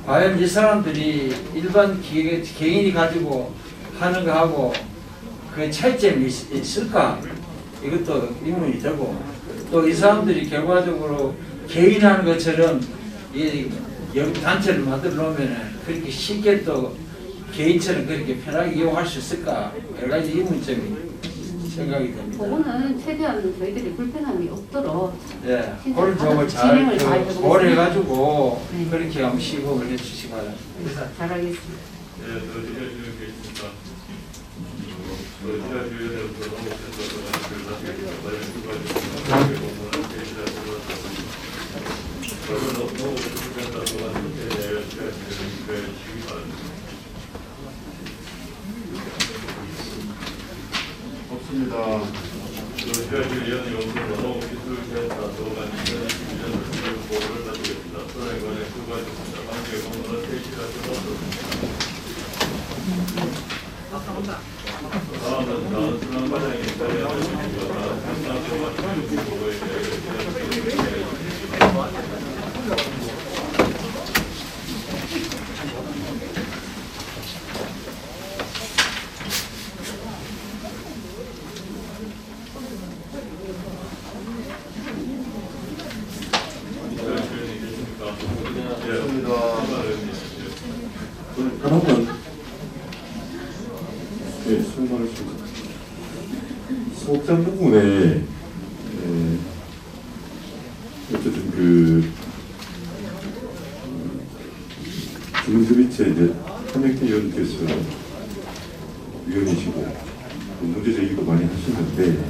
Speaker 10: 과연 이 사람들이 일반 개인이 가지고 하는 거하고 그 차이점이 있을까? 이것도 의문이 되고 또 이 사람들이 결과적으로 개인하는 것처럼 이 단체를 만들어 놓으면 그렇게 쉽게 또 개인처럼 그렇게 편하게 이용할 수 있을까? 여러 가지 의문점이 생각이 됩니다.
Speaker 12: 그거는 최대한 저희들이 불편함이 없도록
Speaker 10: 네, 그런 점을 잘 고려해가지고 그렇게 한번 시공을 해주시기 바랍니다.
Speaker 12: 잘하겠습니다.
Speaker 1: 네, 더 드려주는 게 있습니까? 지하주의원으로서
Speaker 3: 없습니다.
Speaker 1: 지하주의원 연구로 농업기술센터 도관 2022년 보고를 마치겠습니다. 소장에 관해 수고하셨습니다. 관계 공무원 퇴실하셔서 다음은 나은순환 과장이 자리하셨습니다. 상당동안 보고에 대해
Speaker 8: 소극장 부분에 어쨌든 그 주민협의체 이제 한명태 의원께서 위원이시고 문제 제기도 많이 하시는데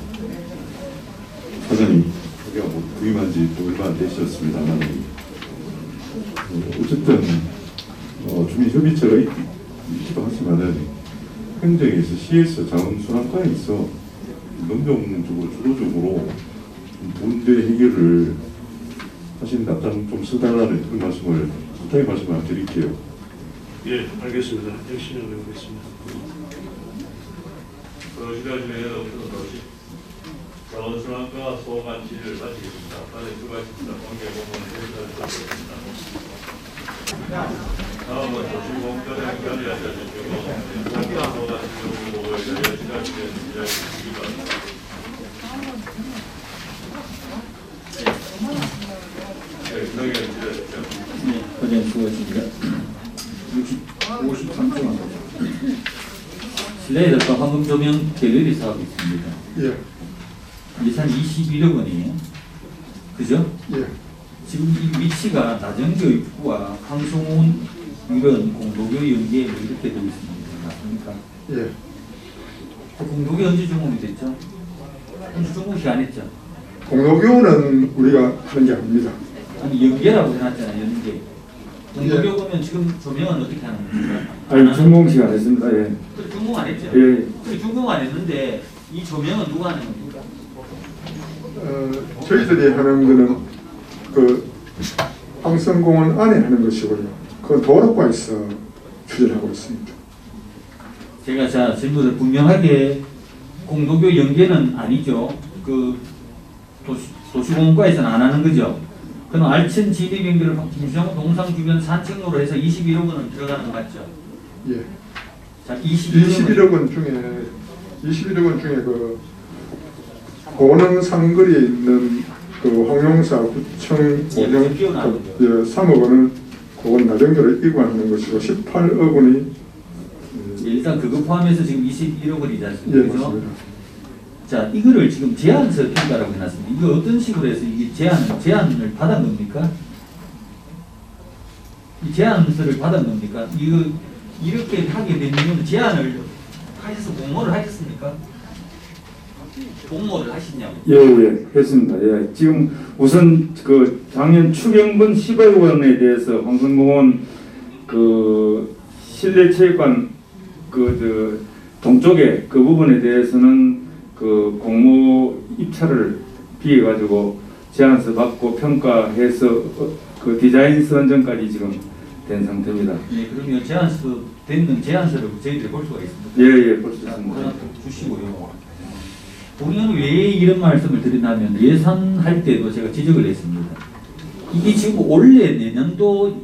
Speaker 8: 사장님 우리가 뭐 부임한 지 또 얼마 안 되셨습니다만 어쨌든 주민협의체가 있기도 하지만은 행정에서 시에서 자원순환과에서 능동적으로 주도적으로 문제 해결을 하시는 답장 좀 써달라는 그런 말씀을 부탁의 말씀을 드릴게요.
Speaker 14: 예, 알겠습니다. 열심히 해보겠습니다.
Speaker 1: 거시가지면 자원순환과 소관치를 마치겠습니다. 빨리 수고하셨습니다. 관계 부분은 해설을 마치겠습니다. 다음은 조실공전의 관리하자 주시고 소관치 요구에 대해 시간이 이야기해 바랍니다.
Speaker 5: 네, 고생 수고하셨습니다. 53조 실내에다가 황금 조명 갤러리 사업이 있습니다.
Speaker 8: 예.
Speaker 5: 예산 21억 원이에요. 그죠?
Speaker 8: 예.
Speaker 5: 지금 이 위치가 나정교 입구와 황송원 이런 공도교 연계 이렇게 되어 있습니다. 맞습니까?
Speaker 8: 예.
Speaker 5: 공도교 언제 준공이 됐죠? 언제 준공식 안 했죠?
Speaker 8: 공로교는 우리가 하는 게 아닙니다.
Speaker 5: 아니 연계라고 해놨잖아요. 연계. 공도교 보면 지금 조명은 어떻게 하는 겁니까?
Speaker 8: 아니 준공식 안 했습니다. 예.
Speaker 5: 그 준공 안 했죠?
Speaker 8: 예.
Speaker 5: 그 준공 안 했는데 이 조명은 누가 하는 겁니까?
Speaker 8: 저희들이 하는 거는 그 황성공원 안에 하는 것이고요. 그건 도로과에서 추진하고 있습니다.
Speaker 5: 제가 자 질문을 분명하게 공도교 연계는 아니죠. 그 도시공원과에서는 안 하는 거죠. 그럼 알천 진입 연결을 김수영 동상 주변 산책로로 해서 21억 원은 들어가는 거 맞죠?
Speaker 8: 예.
Speaker 5: 자 21억
Speaker 8: 원 중에 21억 원 중에 그 고능 상거리에 있는 그 황룡사 구청 운영 3억 원은 그건 나정교를 이관하는 것이고 18억 원이
Speaker 5: 일단 그거 포함해서 지금 21억 원이지 않습니까?
Speaker 8: 예,
Speaker 5: 그죠?
Speaker 8: 맞습니다.
Speaker 5: 자 이거를 지금 제안서 평가라고 해놨습니다. 이거 어떤 식으로 해서 이게 제안을 받은 겁니까? 이 제안서를 받은 겁니까? 이거 이렇게 하게 된 이유는 제안을 하셔서 공모를 하셨습니까? 공모를 하시냐고?
Speaker 15: 예, 했습니다. 예, 지금 우선 그 작년 추경분 10억 원에 대해서 황성공원 그 실내체육관 그 동쪽에 그 부분에 대해서는 그 공모 입찰을 비해 가지고 제안서 받고 평가해서 그 디자인 선정까지 지금 된 상태입니다.
Speaker 5: 네, 그러면 제안서 됐는 제안서를 저희들이 볼 수가 있습니다.
Speaker 15: 예, 볼 수 있습니다.
Speaker 5: 하나 주시고요. 우리는 왜 이런 말씀을 드리냐면 예산할 때도 제가 지적을 했습니다. 이게 지금 올해 내년도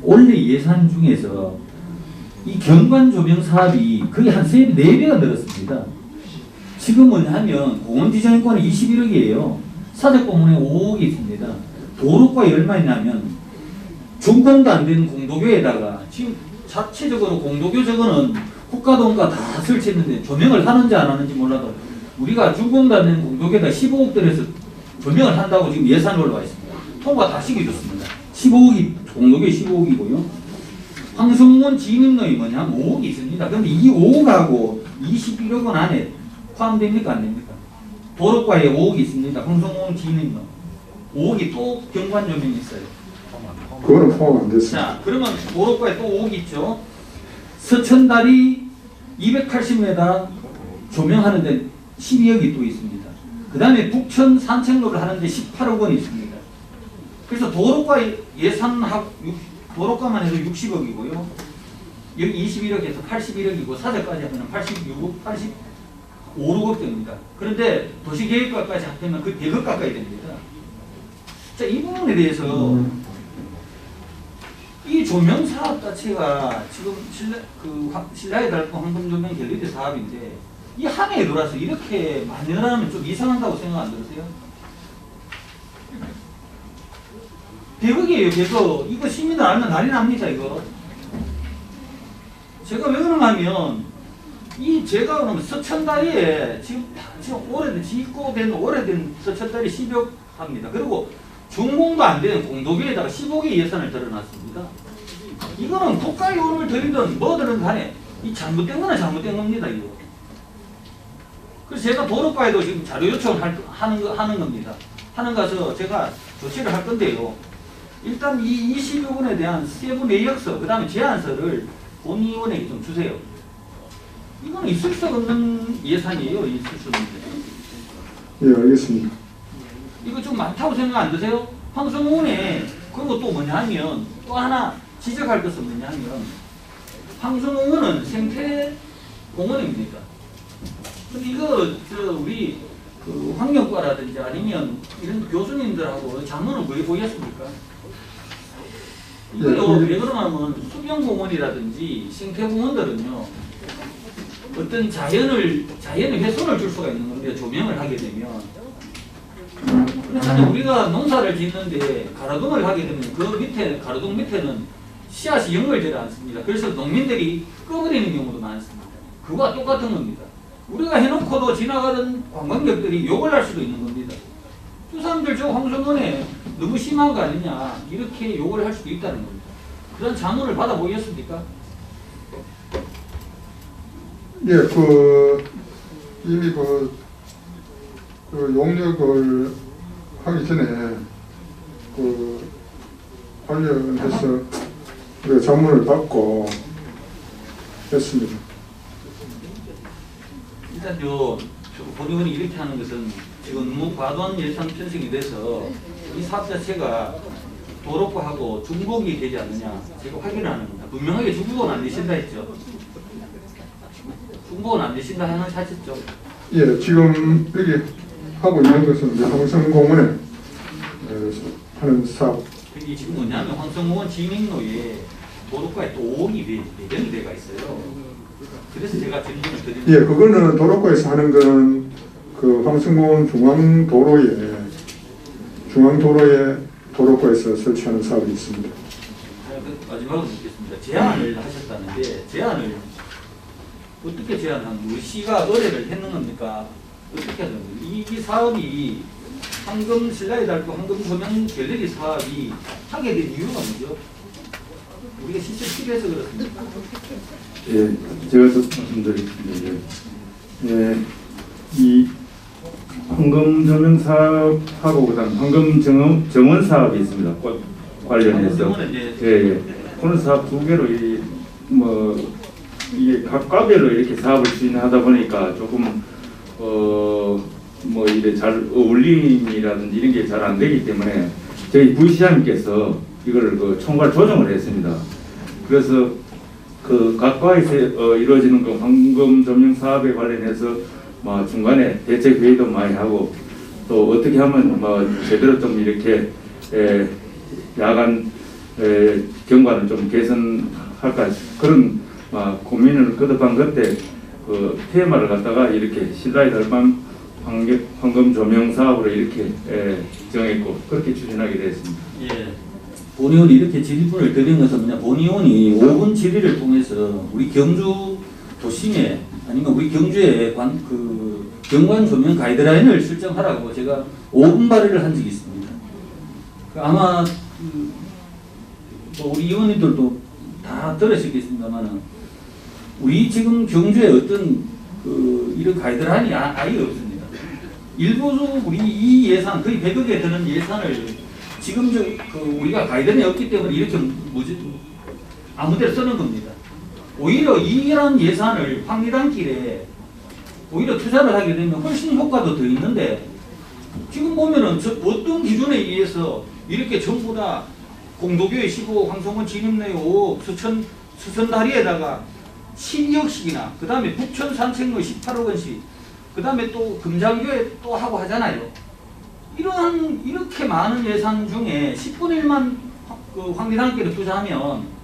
Speaker 5: 올해 예산 중에서 이 경관 조명 사업이 거의 한 4배가 늘었습니다. 지금은 하면 공원 디자인권이 21억이에요. 사적공원에 5억이 있습니다. 도로과에 얼마 있냐면 준공도 안 된 공도교에다가 지금 자체적으로 공도교 저거는 국가동가 다 설치했는데 조명을 하는지 안 하는지 몰라도 우리가 준공도 안 된 공도교에다 15억 들여서 조명을 한다고 지금 예산이 올라와 있습니다. 통과 다 시켜줬습니다. 15억이 공도교에 15억이고요. 황성문 진입로이 뭐냐면 5억이 있습니다. 그런데 이 5억하고 21억 원 안에 포함됩니까 안 됩니까? 도로과에 5억이 있습니다. 황성문 진입로 5억이 또 경관 조명이 있어요.
Speaker 8: 그거는 포함 안 됐습니다.
Speaker 5: 자, 그러면 도로과에 또 5억 있죠. 서천다리 280m 조명하는데 12억이 또 있습니다. 그 다음에 북천 산책로를 하는데 18억 원이 있습니다. 그래서 도로과 예산하고 도로과만 해도 60억이고요. 여기 21억에서 81억이고 사저까지 하면 86억, 85억 됩니다. 그런데 도시계획과까지 합하면 그 100억 가까이 됩니다. 자, 이 부분에 대해서 이 조명 사업 자체가 지금 신라의 달동 황금조명 갤러리 사업인데 이 한 해에 돌아서 이렇게 많이 늘어나면 좀 이상하다고 생각 안 들으세요? 100억이에요, 100억. 이거 시민들 알면 난리 납니다, 이거. 제가 왜 그러냐면, 제가 그러면 서천다리에 지금 지금 오래된 짓고 된 오래된 서천다리 10억 합니다. 그리고 준공도 안 되는 공도비에다가 15개 예산을 들어놨습니다. 이거는 국가의 돈을 들이든 뭐든 간에 이 잘못된 거는 잘못된 겁니다. 이거. 그래서 제가 도로과에도 지금 자료 요청을 하는 겁니다. 하는 가서 제가 조치를 할 건데요. 일단 이 20여 원에 대한 세부 내역서, 그 다음에 제안서를 본의원에게 좀 주세요. 이거는 있을 수 없는 예산이에요. 있을 수 없는 예산.
Speaker 8: 예, 알겠습니다.
Speaker 5: 이거 좀 많다고 생각 안 드세요? 황성공원에 그리고 또 뭐냐 하면 또 하나 지적할 것은 뭐냐 하면 황성공원은 생태공원입니다. 근데 이거 우리 그 환경과라든지 아니면 이런 교수님들하고 자문을 왜 보였습니까? 이거요, 왜 그러냐면 수변공원이라든지 생태공원들은요, 어떤 자연의 훼손을 줄 수가 있는 건데, 조명을 하게 되면. 그렇잖아요. 우리가 농사를 짓는데 가로등을 하게 되면 그 밑에, 가로등 밑에는 씨앗이 연결되지 않습니다. 그래서 농민들이 꺼버리는 경우도 많습니다. 그거와 똑같은 겁니다. 우리가 해놓고도 지나가던 관광객들이 욕을 할 수도 있는 겁니다. 그 사람들 저 황성원에 너무 심한 거 아니냐 이렇게 욕을 할 수도 있다는 겁니다. 그런 자문을 받아보겠습니까?
Speaker 8: 예, 이미 용역을 하기 전에 관련해서 우리가 자문을 받고 했습니다.
Speaker 5: 일단 본의원이 이렇게 하는 것은 지금 너무 과도한 예산 편성이 돼서 이 사업 자체가 도로과하고 중복이 되지 않느냐 제가 확인을 하는 겁니다. 분명하게 중복은 안 되신다 했죠. 중복은 안 되신다 하셨죠.
Speaker 8: 예, 지금 여기 하고 있는 것은 이제 황성공원에 하는 사업.
Speaker 5: 이게 지금 뭐냐면 황성공원 진입로에 도로과에 또 5억이 배정이 돼가 있어요. 그래서 제가 질문을 드리는
Speaker 8: 예, 그거는 도로과에서 하는 거는 그 황성공원 중앙도로에 도로과에서 설치하는 사업이 있습니다.
Speaker 5: 마지막으로 묻겠습니다. 제안을 하셨다는데 제안을 어떻게 제안한 우리 시가 의뢰를 했는 겁니까? 어떻게 하는 겁니까? 이 사업이 황금 신라의 달고 황금 조명 갤러리 사업이 하게 된 이유가 뭐죠? 우리가 실제 필요해서 그렇습니까?
Speaker 15: 예, 제가 또 말씀드리겠습니다. 예, 이 황금 조명 사업하고 그다음 황금 정원 사업이 있습니다. 관련해서 예. 그런 사업 두 개로 이게 각 과별로 이렇게 사업을 추진하다 보니까 조금 이래 잘 어울림이라든지 이런 게 잘 안 되기 때문에 저희 부시장님께서 이거를 총괄 조정을 했습니다. 그래서 각 과에서 이루어지는 황금 조명 사업에 관련해서 중간에 대책 회의도 많이 하고 또 어떻게 하면 제대로 좀 이렇게 야간 경관을 좀 개선할까 그런 고민을 거듭한 그때 테마를 갖다가 이렇게 신라의 달밤 황금 조명 사업으로 이렇게 정했고 그렇게 추진하게 됐습니다.
Speaker 5: 예. 본의원이 이렇게 질문을 드린 것은 뭐냐, 본의원이 5분 질의를 통해서 우리 경주 도심에 아니면 우리 경주에 경관 조명 가이드라인을 설정하라고 제가 5분 발의를 한 적이 있습니다. 아마 우리 의원님들도 다 들으시겠습니다만은 우리 지금 경주에 어떤 이런 가이드라인이 아예 없습니다. 일부 우리 이 예산 거의 100억에 드는 예산을 지금 우리가 가이드라인이 없기 때문에 이렇게 아무데나 쓰는 겁니다. 오히려 이런 예산을 황리단길에 오히려 투자를 하게 되면 훨씬 효과도 더 있는데 지금 보면은 어떤 기준에 의해서 이렇게 전부 다 공도교에 15억, 황성원 진입로에 5억, 수천다리에다가 12억씩이나 그 다음에 북천 산책로에 18억 원씩 그 다음에 또 금장교에 또 하고 하잖아요. 이렇게 많은 예산 중에 10분의 1만 황리단길에 투자하면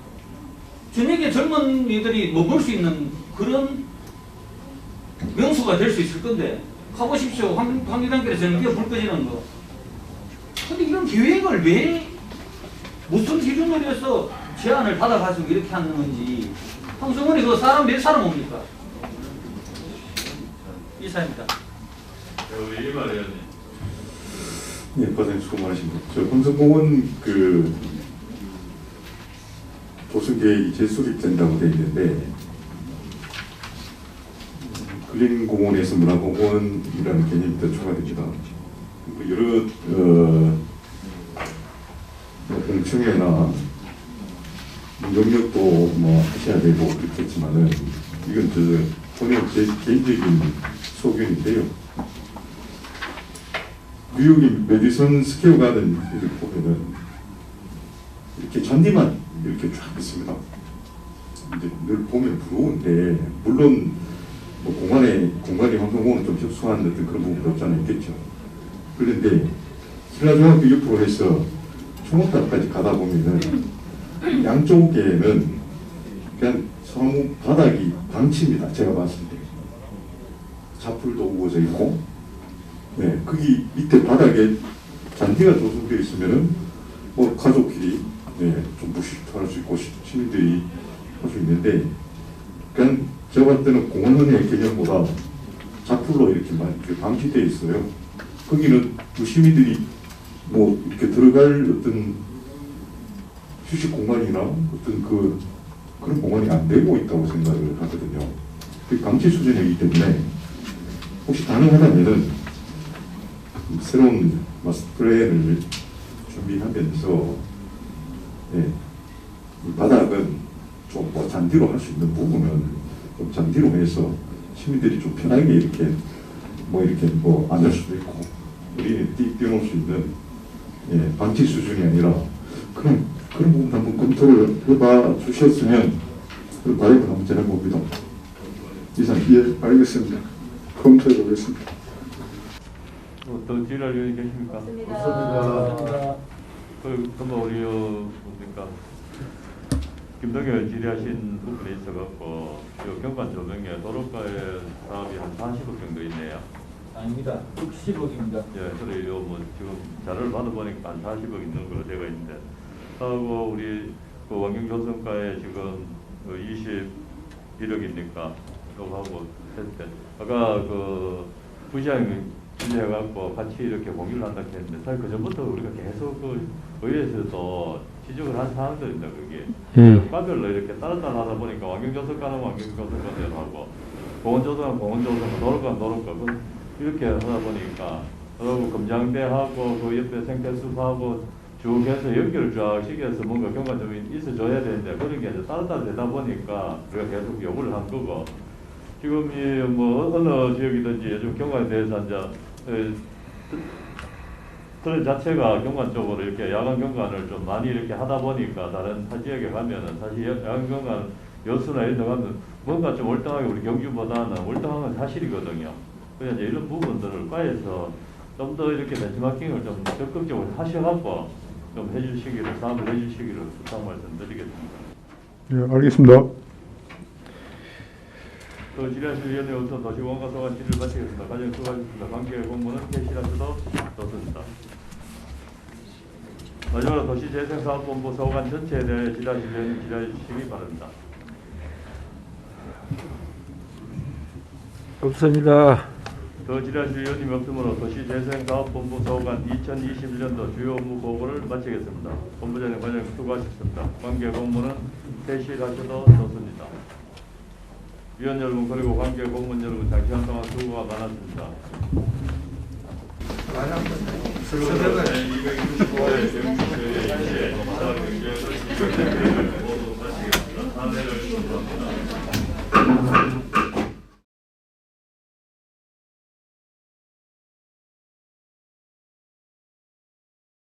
Speaker 5: 저녁에 젊은이들이 못 볼 수 있는 그런 명수가 될 수 있을 건데 가보십시오. 황리단길에 저녁에 불 꺼지는 거. 근데 이런 계획을 왜 무슨 기준으로 해서 제안을 받아가지고 이렇게 하는 건지 황성원이 사람 몇 사람 옵니까? 이사입니다.
Speaker 1: 우리 이말 의원님.
Speaker 8: 네, 과장님 수고 많으십니다. 저 홍성공원 그 조성 계획이 재수립된다고 되어 있는데 근린공원에서 문화공원이라는 개념이 더 추가됩니다. 여러 공청회나 영역도 뭐 하셔야 되고 그렇겠지만은 이건 본인 제 개인적인 소견인데요. 뉴욕의 메디슨 스퀘어 가든 이렇게 보면은 이렇게 잔디만 이렇게 쫙 있습니다. 이제 늘 보면 부러운데 물론 뭐 공간이 황성공원은 좀 협소한 어떤 그런 부분도 없잖아요, 있겠죠. 그런데 신라중학교 옆으로 해서 총옥탑까지 가다 보면은 양쪽에는 그냥 성우 바닥이 방치입니다. 제가 봤을 때 자풀도 우거져 있고, 네, 거기 밑에 바닥에 잔디가 조성되어 있으면은 뭐 가족끼리 네, 좀 무식할 수 있고 시민들이 할 수 있는데 그냥 제가 봤을 때는 공원의 개념보다 자풀로 이렇게 방치되어 있어요. 거기는 시민들이 뭐 이렇게 들어갈 어떤 휴식 공간이나 어떤 그런 공간이 안 되고 있다고 생각을 하거든요. 그 방치 수준이기 때문에 혹시 가능하다면은 새로운 마스터 플랜을 준비하면서 네, 이 바닥은 좀 뭐 잔디로 할 수 있는 부분은 좀 잔디로 해서 시민들이 좀 편하게 이렇게 뭐 앉을 수도 있고 우리는 뛰어놀 수 있는 예, 방치 수준이 아니라 그런 부분 한번 검토를 해봐 주셨으면 그 바람을 한번 전해봅니다. 이상.
Speaker 16: 예, 알겠습니다. 검토해 보겠습니다.
Speaker 1: 더 질의할 의원이 계십니까?
Speaker 16: 없습니다.
Speaker 1: 그러면 우리 뭡니까? 김동현 질의하신 부분에 있어갖고 경관 조명에 도로가에 사업이 한 40억 정도 있네요.
Speaker 5: 아닙니다. 60억입니다.
Speaker 1: 예, 그래 뭐 지금 자료를 받아보니까 한 40억 있는 걸로 되어 있는데, 하고 우리 그 환경조성과에 지금 21억입니까? 그거 하고 했을 때 아까 그 부시장이 질의해갖고 같이 이렇게 공유를 한다고 했는데 사실 그 전부터 우리가 계속 그 의회에서도 지적을 한 사항들입니다. 그게 과별로 이렇게 따로따로 하다 보니까 환경조성과는 환경조성과대로 하고 공원조성은 공원조성, 도로과는 도로과 이렇게 하다 보니까 그리고 금장대하고 그 옆에 생태숲하고 쭉 해서 연결을 쫙 시켜서 뭔가 경관점이 있어줘야 되는데 그런 게 이제 따로따로 되다 보니까 우리가 계속 요구를 한 거고, 지금 이 뭐 어느 지역이든지 요즘 경관에 대해서 이제 그런 자체가 경관 쪽으로 이렇게 야간 경관을 좀 많이 이렇게 하다 보니까 다른 타 지역에 가면은 사실 야간 경관 여수나 이런 데 가면 뭔가 좀 월등하게 우리 경주보다는 월등한 건 사실이거든요. 그래서 이제 이런 부분들을 과에서 좀 더 이렇게 벤치마킹을 좀 적극적으로 하셔갖고 좀 해주시기를, 사업을 해주시기를 부탁 말씀드리겠습니다.
Speaker 16: 예, 알겠습니다.
Speaker 1: 또 질의하실 위원회 우선 도시공원과 소관 질의를 마치겠습니다. 과정 수고하셨습니다. 관계 공무는 캐시라스도 좋습니다. 마지막으로 도시재생사업본부 소관 전체에 대해 질의하실 위원회 질의해 주시기 바랍니다.
Speaker 16: 없습니다.
Speaker 1: 더 질의하실 위원님이 없으므로 도시재생사업본부 소관 2021년도 주요 업무 보고를 마치겠습니다. 본부장님 과장 수고하셨습니다. 관계 공무는 퇴실하셔도 좋습니다. 위원 여러분 그리고 관계 공무원 여러분 장시간 동안 수고가 많았습니다.
Speaker 10: 수고하셨습니다.